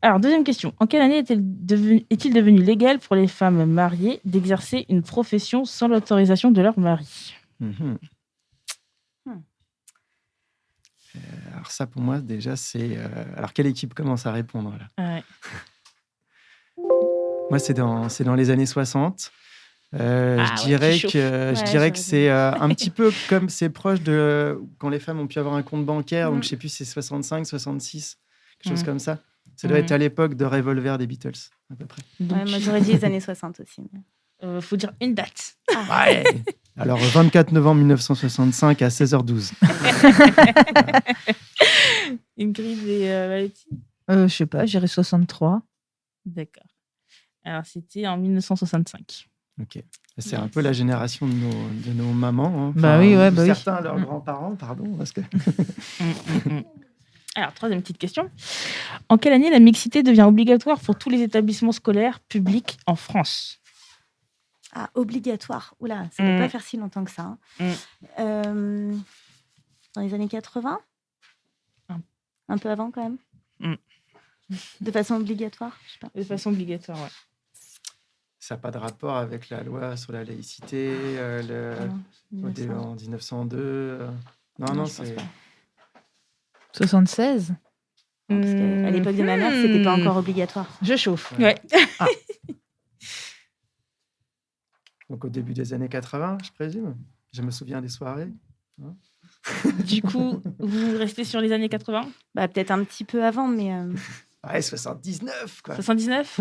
Alors, deuxième question. En quelle année est-il devenu légal pour les femmes mariées d'exercer une profession sans l'autorisation de leur mari? Alors ça, pour moi, déjà, c'est... Alors, quelle équipe commence à répondre là? Ouais. Moi, c'est dans les années 60. Je dirais que c'est un petit peu comme c'est proche de quand les femmes ont pu avoir un compte bancaire. Donc, je ne sais plus si c'est 65, 66, quelque chose comme ça. Ça doit être à l'époque de Revolver des Beatles, à peu près. Ouais, moi, j'aurais dit les années 60 aussi. Faut dire une date. Ouais. Alors, 24 novembre 1965 à 16h12. Ingrid et Valérie. Je sais pas, j'irais 63. D'accord. Alors, c'était en 1965. Ok. C'est un peu la génération de nos mamans. Hein. Bah oui, ouais, certains, leurs grands-parents, pardon. Parce que... Alors, troisième petite question. En quelle année la mixité devient obligatoire pour tous les établissements scolaires publics en France? Ah, obligatoire. Oula, ça ne peut pas faire si longtemps que ça. Dans les années 80 ? Un peu avant, quand même. De façon obligatoire, je sais pas. De façon obligatoire, ouais. Ça n'a pas de rapport avec la loi sur la laïcité, en 1902. Non, c'est... 76 ? Parce qu'à l'époque de ma mère, c'était pas encore obligatoire. Je chauffe. Ouais. Donc au début des années 80, je présume. Je me souviens des soirées. Du coup, vous restez sur les années 80 ? Peut-être un petit peu avant, mais... Ouais, 79, quoi. 79 ?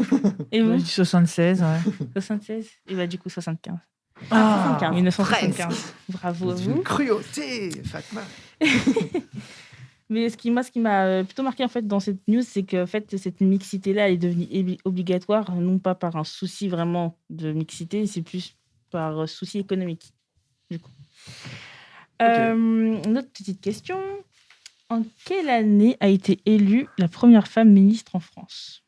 Et vous ? 76, ouais. 76 ? Et du coup, 75. 75. 1975. Bravo à vous. Une cruauté, Fatma. Mais ce qui m'a plutôt marqué en fait dans cette news, c'est que en fait, cette mixité-là elle est devenue obligatoire, non pas par un souci vraiment de mixité, c'est plus par souci économique. Du coup. Une autre petite question. En quelle année a été élue la première femme ministre en France ?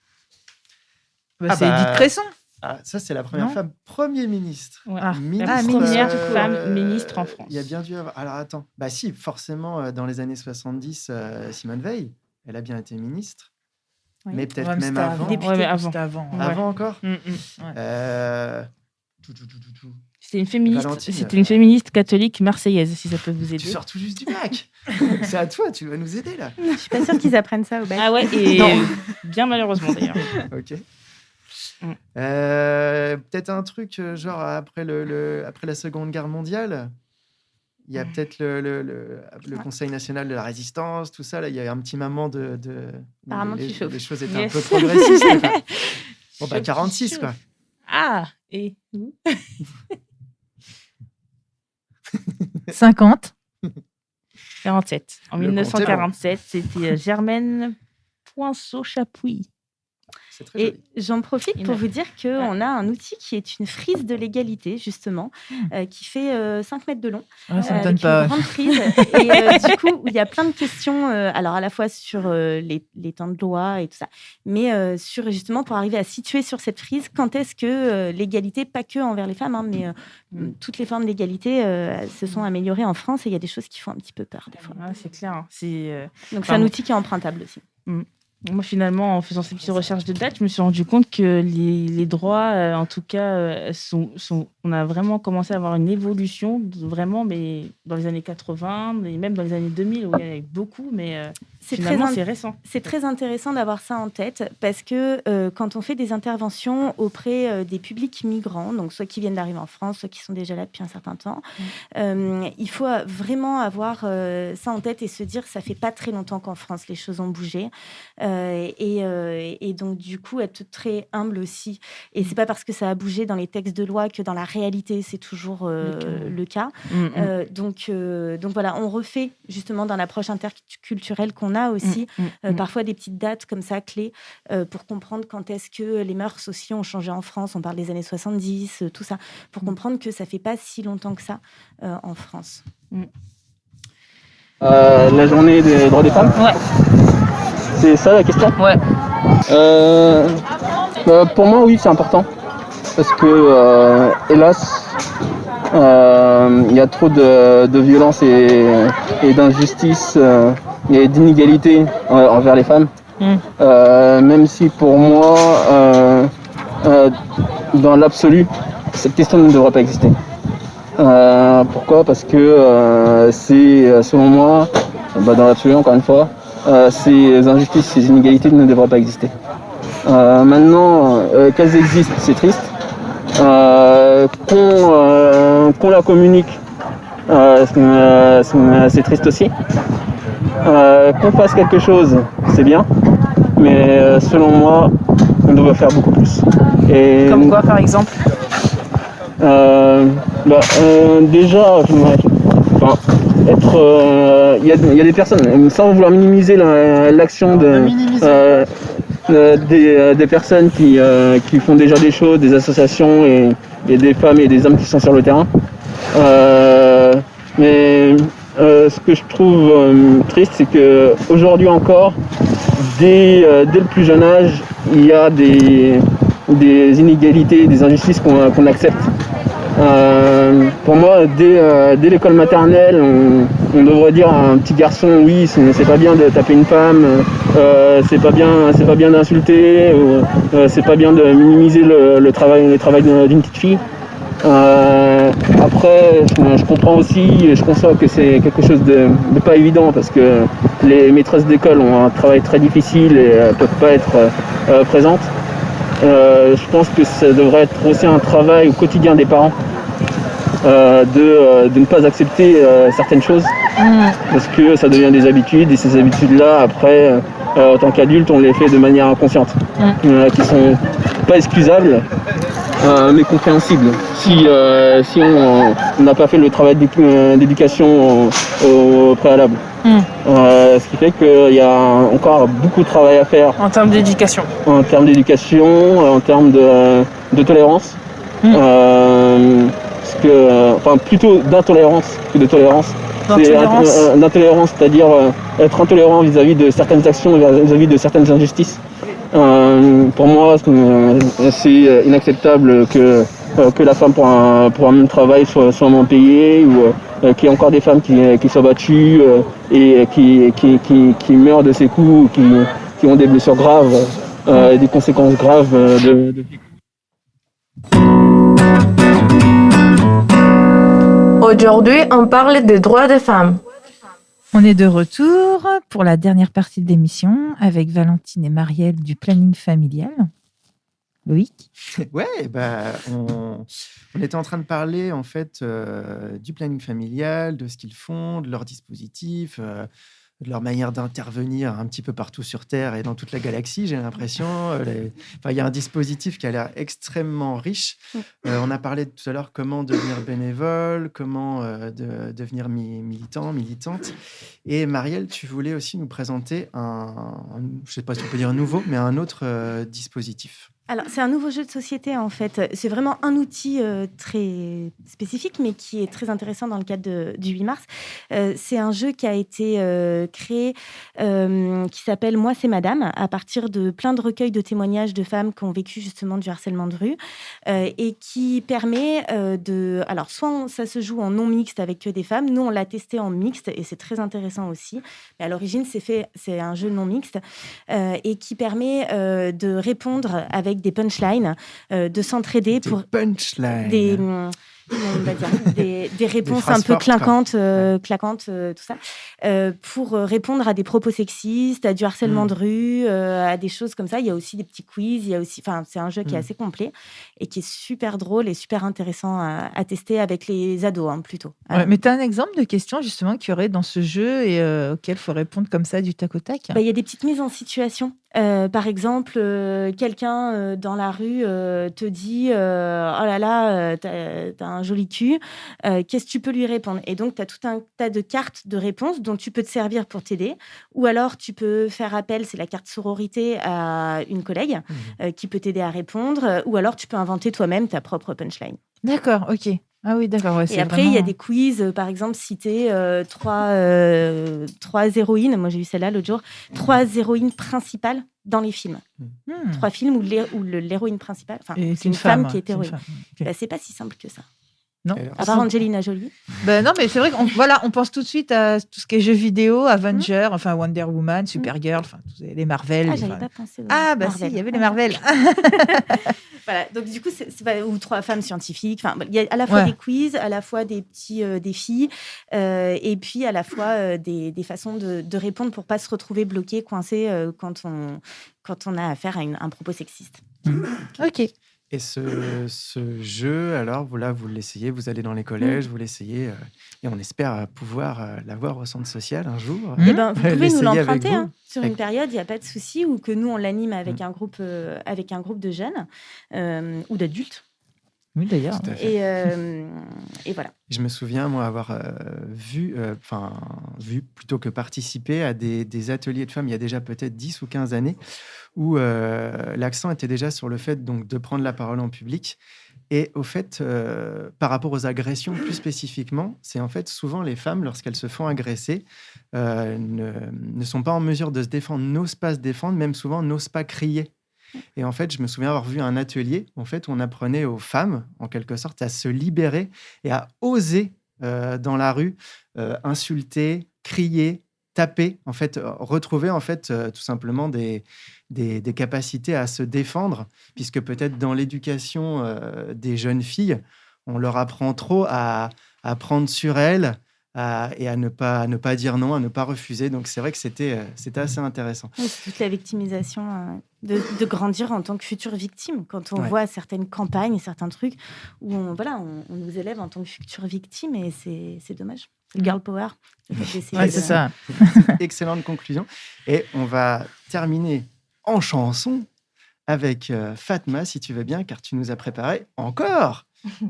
C'est Edith Cresson. Ah, ça, c'est la première femme Premier ministre. Ouais. La première femme ministre en France. Il y a bien dû avoir... Alors, attends. Si, forcément, dans les années 70, Simone Veil, elle a bien été ministre. Oui. Mais peut-être même avant. C'était avant. Avant encore C'était une féministe catholique marseillaise, si ça peut vous aider. Tu sors tout juste du bac. C'est à toi, tu vas nous aider, là. Je suis pas sûre qu'ils apprennent ça au bac. Ah ouais, et bien malheureusement, d'ailleurs. Ok. Peut-être un truc genre après la Seconde Guerre mondiale, il y a peut-être le Conseil national de la résistance, tout ça. Là, il y a un petit moment de les choses étaient un peu progressistes. 46 quoi. Ah, et vous 50 47. En 1947, c'était Germaine Poinceau-Chapuis. Et j'en profite pour vous dire qu'on a un outil qui est une frise de l'égalité, justement, qui fait 5 mètres de long. Ça me donne pas. Une grande frise. Et du coup, il y a plein de questions, alors à la fois sur les temps de loi et tout ça, mais sur justement pour arriver à situer sur cette frise quand est-ce que l'égalité, pas que envers les femmes, mais toutes les formes d'égalité se sont améliorées en France et il y a des choses qui font un petit peu peur des fois. C'est clair. Donc c'est un outil qui est empruntable aussi. Moi, finalement, en faisant ces petites recherches de date, je me suis rendu compte que les droits, en tout cas, on a vraiment commencé à avoir une évolution, vraiment, mais dans les années 80, et même dans les années 2000, où il y en avait beaucoup, mais finalement, c'est récent. C'est très intéressant d'avoir ça en tête, parce que quand on fait des interventions auprès des publics migrants, donc soit qui viennent d'arriver en France, soit qui sont déjà là depuis un certain temps, il faut vraiment avoir ça en tête et se dire que ça fait pas très longtemps qu'en France, les choses ont bougé. Et donc, du coup, être très humble aussi. Et c'est pas parce que ça a bougé dans les textes de loi que dans la réalité, c'est toujours le cas. Donc voilà, on refait justement dans l'approche interculturelle qu'on a aussi parfois des petites dates comme ça, clés, pour comprendre quand est-ce que les mœurs aussi ont changé en France. On parle des années 70, tout ça, pour comprendre que ça fait pas si longtemps que ça en France. La journée des droits des femmes ? Ouais. C'est ça la question ? Ouais. Pour moi, oui, c'est important. Parce que, hélas, il y a trop de violence et d'injustice et d'inégalité envers les femmes. Même si pour moi, dans l'absolu, cette question ne devrait pas exister. Pourquoi ? Parce que c'est, selon moi, dans l'absolu, encore une fois, ces injustices, ces inégalités ne devraient pas exister. Maintenant, qu'elles existent, c'est triste. Qu'on la communique, c'est triste aussi. Qu'on fasse quelque chose, c'est bien. Mais selon moi, on devrait faire beaucoup plus. Comme quoi, par exemple ? Déjà, il y a des personnes, sans vouloir minimiser l'action des personnes qui font déjà des choses, des associations et des femmes et des hommes qui sont sur le terrain. Mais ce que je trouve triste, c'est qu'aujourd'hui encore, dès le plus jeune âge, il y a des inégalités, des injustices qu'on accepte. Pour moi, dès l'école maternelle, on devrait dire à un petit garçon, oui, c'est pas bien de taper une femme, c'est pas bien d'insulter, c'est pas bien de minimiser le travail d'une petite fille. Après, je comprends aussi et je conçois que c'est quelque chose de pas évident parce que les maîtresses d'école ont un travail très difficile et peuvent pas être présentes. Je pense que ça devrait être aussi un travail au quotidien des parents de ne pas accepter certaines choses parce que ça devient des habitudes et ces habitudes-là, après, en tant qu'adulte, on les fait de manière inconsciente, qui sont pas excusables. Mais compréhensible. Si on n'a pas fait le travail d'éducation au préalable. Ce qui fait qu'il y a encore beaucoup de travail à faire. En termes d'éducation. En termes d'éducation, en termes de tolérance. Plutôt d'intolérance que de tolérance. D'intolérance, c'est-à-dire être intolérant vis-à-vis de certaines actions, vis-à-vis de certaines injustices. Pour moi, c'est inacceptable que la femme pour un même travail soit moins payée ou qu'il y ait encore des femmes qui soient battues et qui meurent de ces coups, qui ont des blessures graves et des conséquences graves de vie. Aujourd'hui, on parle des droits des femmes. On est de retour pour la dernière partie de l'émission avec Valentine et Marielle du planning familial. Loïc ? Ouais, on était en train de parler en fait du planning familial, de ce qu'ils font, de leurs dispositifs, de leur manière d'intervenir un petit peu partout sur Terre et dans toute la galaxie, j'ai l'impression. Il y a un dispositif qui a l'air extrêmement riche. On a parlé tout à l'heure comment devenir bénévole, comment devenir militant, militante. Et Marielle, tu voulais aussi nous présenter je ne sais pas si on peut dire nouveau, mais un autre dispositif. Alors, c'est un nouveau jeu de société, en fait. C'est vraiment un outil très spécifique, mais qui est très intéressant dans le cadre du 8 mars. C'est un jeu qui a été créé, qui s'appelle « Moi, c'est Madame », à partir de plein de recueils de témoignages de femmes qui ont vécu justement du harcèlement de rue, et qui permet de... Alors, soit ça se joue en non mixte avec que des femmes. Nous, on l'a testé en mixte, et c'est très intéressant aussi. Mais à l'origine, c'est un jeu non mixte, et qui permet de répondre avec des punchlines, de s'entraider pour des réponses un peu claquantes, tout ça, pour répondre à des propos sexistes, à du harcèlement de rue, à des choses comme ça. Il y a aussi des petits quiz, c'est un jeu qui est assez complet et qui est super drôle et super intéressant à tester avec les ados, plutôt. Ouais, mais tu as un exemple de questions justement qu'il y aurait dans ce jeu et auquel il faut répondre comme ça du tac au tac ? Il y a des petites mises en situation. Par exemple, quelqu'un dans la rue te dit « Oh là là, t'as un joli cul, qu'est-ce que tu peux lui répondre ?» Et donc, tu as tout un tas de cartes de réponses dont tu peux te servir pour t'aider. Ou alors, tu peux faire appel, c'est la carte sororité, à une collègue qui peut t'aider à répondre. Ou alors, tu peux inventer toi-même ta propre punchline. D'accord, ok. Ah oui, d'accord. Ouais, et après, il y a des quiz, par exemple, citer trois héroïnes. Moi, j'ai eu celle-là l'autre jour. 3 héroïnes principales dans les films. 3 films où l'héroïne principale, c'est une femme qui est héroïne. Okay. C'est pas si simple que ça. Non. À part Angelina Jolie. Non, mais c'est vrai qu'on pense tout de suite à tout ce qui est jeux vidéo, Avengers, Wonder Woman, Supergirl, les Marvel. J'avais pas pensé. Si, il y avait les Marvel. Voilà, donc du coup, ou 3 femmes scientifiques. Il y a à la fois des quiz, à la fois des petits défis, et puis à la fois des façons de répondre pour pas se retrouver bloqué, coincé quand on a affaire à un propos sexiste. Ok. Et ce jeu, alors, vous l'essayez, vous allez dans les collèges, vous l'essayez, et on espère pouvoir l'avoir au centre social un jour. Vous pouvez nous l'emprunter sur une période, il n'y a pas de souci, ou que nous, on l'anime avec un groupe de jeunes ou d'adultes. Oui, d'ailleurs. Et voilà. Je me souviens, moi, avoir vu plutôt que participer à des ateliers de femmes il y a déjà peut-être 10 ou 15 années, où l'accent était déjà sur le fait donc, de prendre la parole en public. Et au fait, par rapport aux agressions plus spécifiquement, c'est en fait souvent les femmes, lorsqu'elles se font agresser, ne sont pas en mesure de se défendre, n'osent pas se défendre, même souvent n'osent pas crier. Et en fait, je me souviens avoir vu un atelier en fait, où on apprenait aux femmes, en quelque sorte, à se libérer et à oser dans la rue insulter, crier, taper, en fait, retrouver en fait, tout simplement des capacités à se défendre, puisque peut-être dans l'éducation des jeunes filles, on leur apprend trop à prendre sur elles et à ne pas dire non, à ne pas refuser. Donc c'est vrai que c'était assez intéressant. Oui, c'est toute la victimisation de grandir en tant que future victime. Quand on voit certaines campagnes, certains trucs où on nous élève en tant que future victime, et c'est dommage. C'est le girl power. C'est ça. Excellente conclusion. Et on va terminer en chanson avec Fatma, si tu veux bien, car tu nous as préparé encore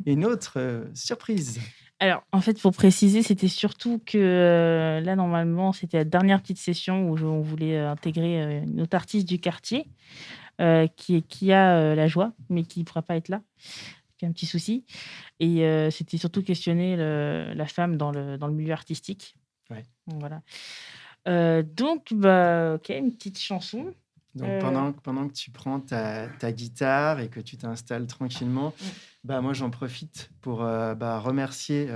une autre surprise. Alors, en fait, pour préciser, c'était surtout que là, normalement, c'était la dernière petite session où on voulait intégrer une autre artiste du quartier qui a la joie, mais qui ne pourra pas être là, qui a un petit souci. Et c'était surtout questionner la femme dans le milieu artistique. Ouais. Voilà. Donc, ok, une petite chanson. Donc, pendant que tu prends ta guitare et que tu t'installes tranquillement, moi, j'en profite pour remercier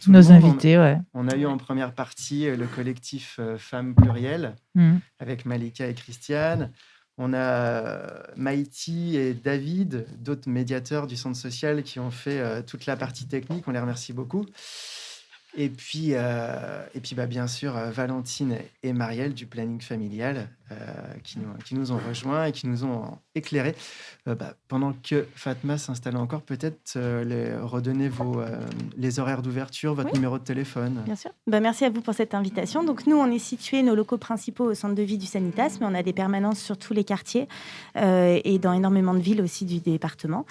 tous nos invités. On a eu en première partie le collectif Femmes Plurielles avec Malika et Christiane. On a Maïti et David, d'autres médiateurs du centre social qui ont fait toute la partie technique. On les remercie beaucoup. Et puis bien sûr, Valentine et Marielle du planning familial qui nous ont rejoints et qui nous ont éclairés. Pendant que Fatma s'installe encore, peut-être redonner les horaires d'ouverture, votre numéro de téléphone. Bien sûr. Merci à vous pour cette invitation. Donc nous, on est situés, nos locaux principaux au centre de vie du Sanitas, mais on a des permanences sur tous les quartiers et dans énormément de villes aussi du département.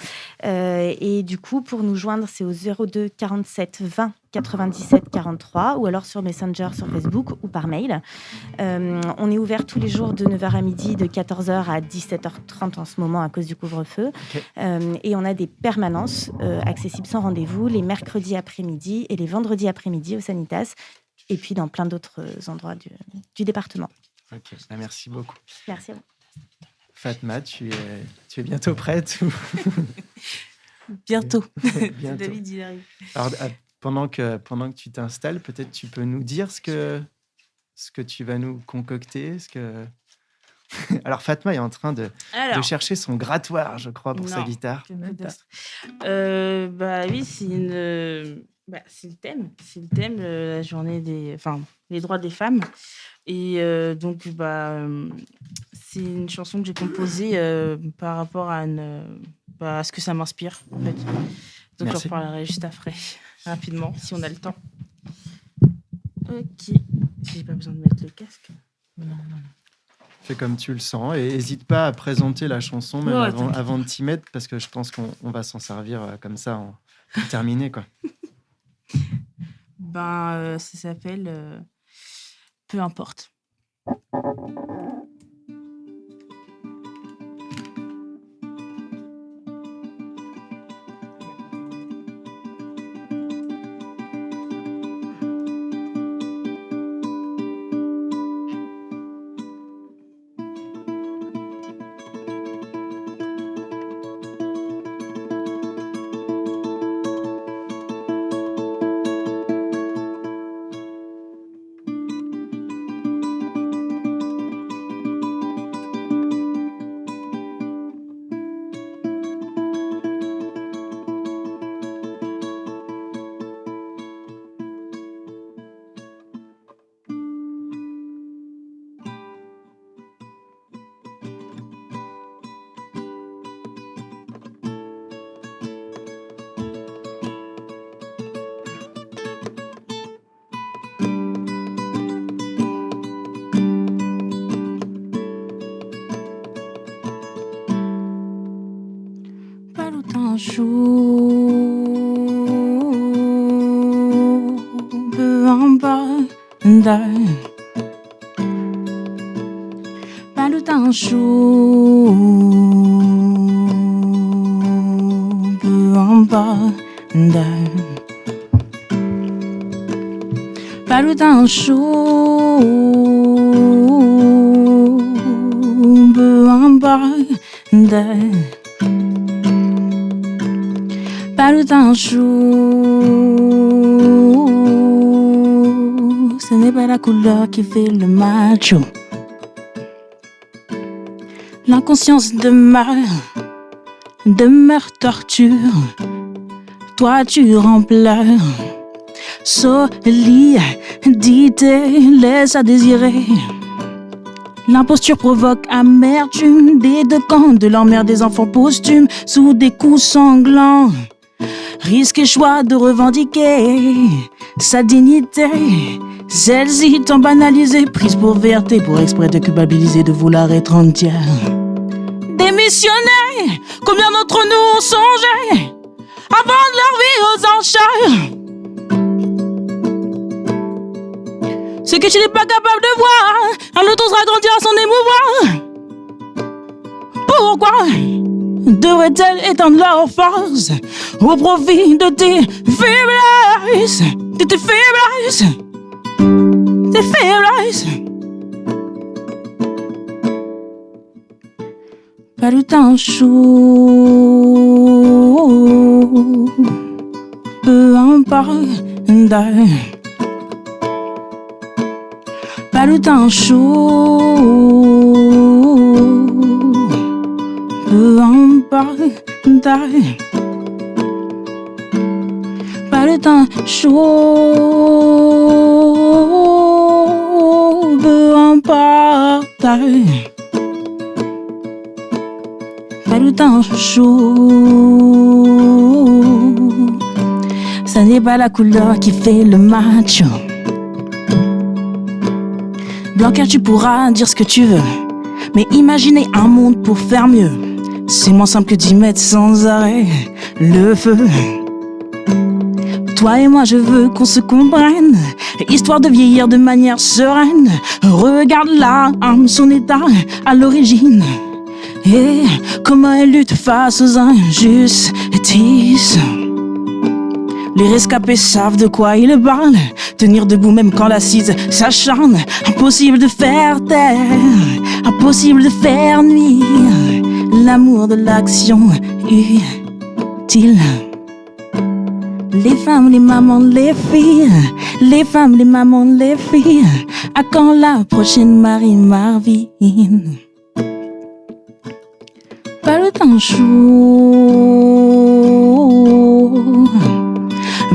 Et du coup, pour nous joindre, c'est au 02 47 20 97 43 ou alors sur Messenger, sur Facebook ou par mail. On est ouvert tous les jours de 9h à midi, de 14h à 17h30 en ce moment à cause du couvre-feu. Okay. Et on a des permanences accessibles sans rendez-vous les mercredis après-midi et les vendredis après-midi au Sanitas et puis dans plein d'autres endroits du département. Ok, merci beaucoup. Merci à vous. Fatma, tu es bientôt prête ou... Bientôt. Bientôt. David, il arrive. Alors, pendant que tu t'installes, peut-être tu peux nous dire ce que tu vas nous concocter. Alors, Fatma est en train de chercher son grattoir, je crois, pour sa guitare. Oui, c'est le thème. C'est le thème, la journée les droits des femmes. Et donc, c'est une chanson que j'ai composée par rapport à ce que ça m'inspire, en fait. Donc, j'en parlerai juste après, rapidement, si on a le temps. Ok. J'ai pas besoin de mettre le casque. Non. Fais comme tu le sens et n'hésite pas à présenter la chanson même avant de t'y mettre, parce que je pense qu'on va s'en servir comme ça pour terminer, quoi. Ça s'appelle Peu importe. Pas le temps chaud, ce n'est pas la couleur qui fait le macho. L'inconscience demeure torture. Toi tu rempleurs, solidité laisse à désirer. L'imposture provoque amertume des deux camps de l'emmerde des enfants posthumes sous des coups sanglants. Risque et choix de revendiquer sa dignité. Celle-ci tant banalisée, prise pour vérité, pour exprès de culpabiliser, de vouloir être entière. Démissionner, combien d'entre nous ont songé avant de leur vie aux enchères? Ce que tu n'es pas capable de voir, un autre sera grandir à son émouvoir. Pourquoi devrait-elle étendre leur force au profit de tes faiblesses, de tes faiblesses, tes faiblesses? Pas le temps chaud, peu importe. Pas le temps chaud, peu importe. Pas le temps chaud, peu importe. Pas le temps chaud, ça n'est pas la couleur qui fait le macho. Blanca, tu pourras dire ce que tu veux, mais imaginer un monde pour faire mieux, c'est moins simple que d'y mettre sans arrêt le feu. Toi et moi, je veux qu'on se comprenne, histoire de vieillir de manière sereine. Regarde l'âme, son état à l'origine, et comment elle lutte face aux injustices. Les rescapés savent de quoi ils parlent. Tenir debout même quand l'assise s'acharne. Impossible de faire taire, impossible de faire nuire. L'amour de l'action utile. Les femmes, les mamans, les filles. Les femmes, les mamans, les filles. À quand la prochaine Marie Marvine? Pas le temps chaud,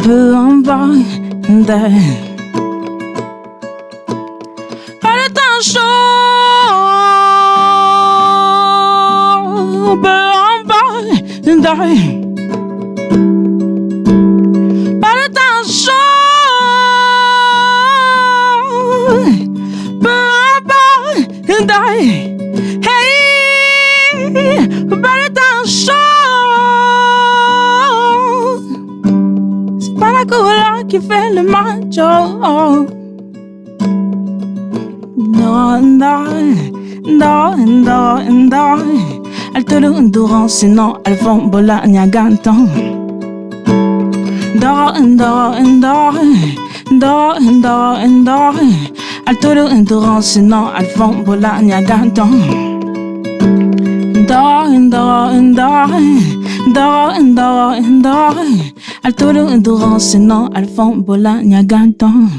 peu importe. Pas le temps chaud, peu importe. Pas le temps chaud, peu importe. Hey, pas le temps chaud, c'est pas la couleur qui fait le macho. Non, non, non, non, non. Elle te le endurance, sinon elle va bolagna ganton. Do, do, do, do, do, do. Elle te le endurance, sinon elle va bolagna ganton. Do, do, do, do, do, do. Elle te le endurance, sinon elle va bolagna ganton.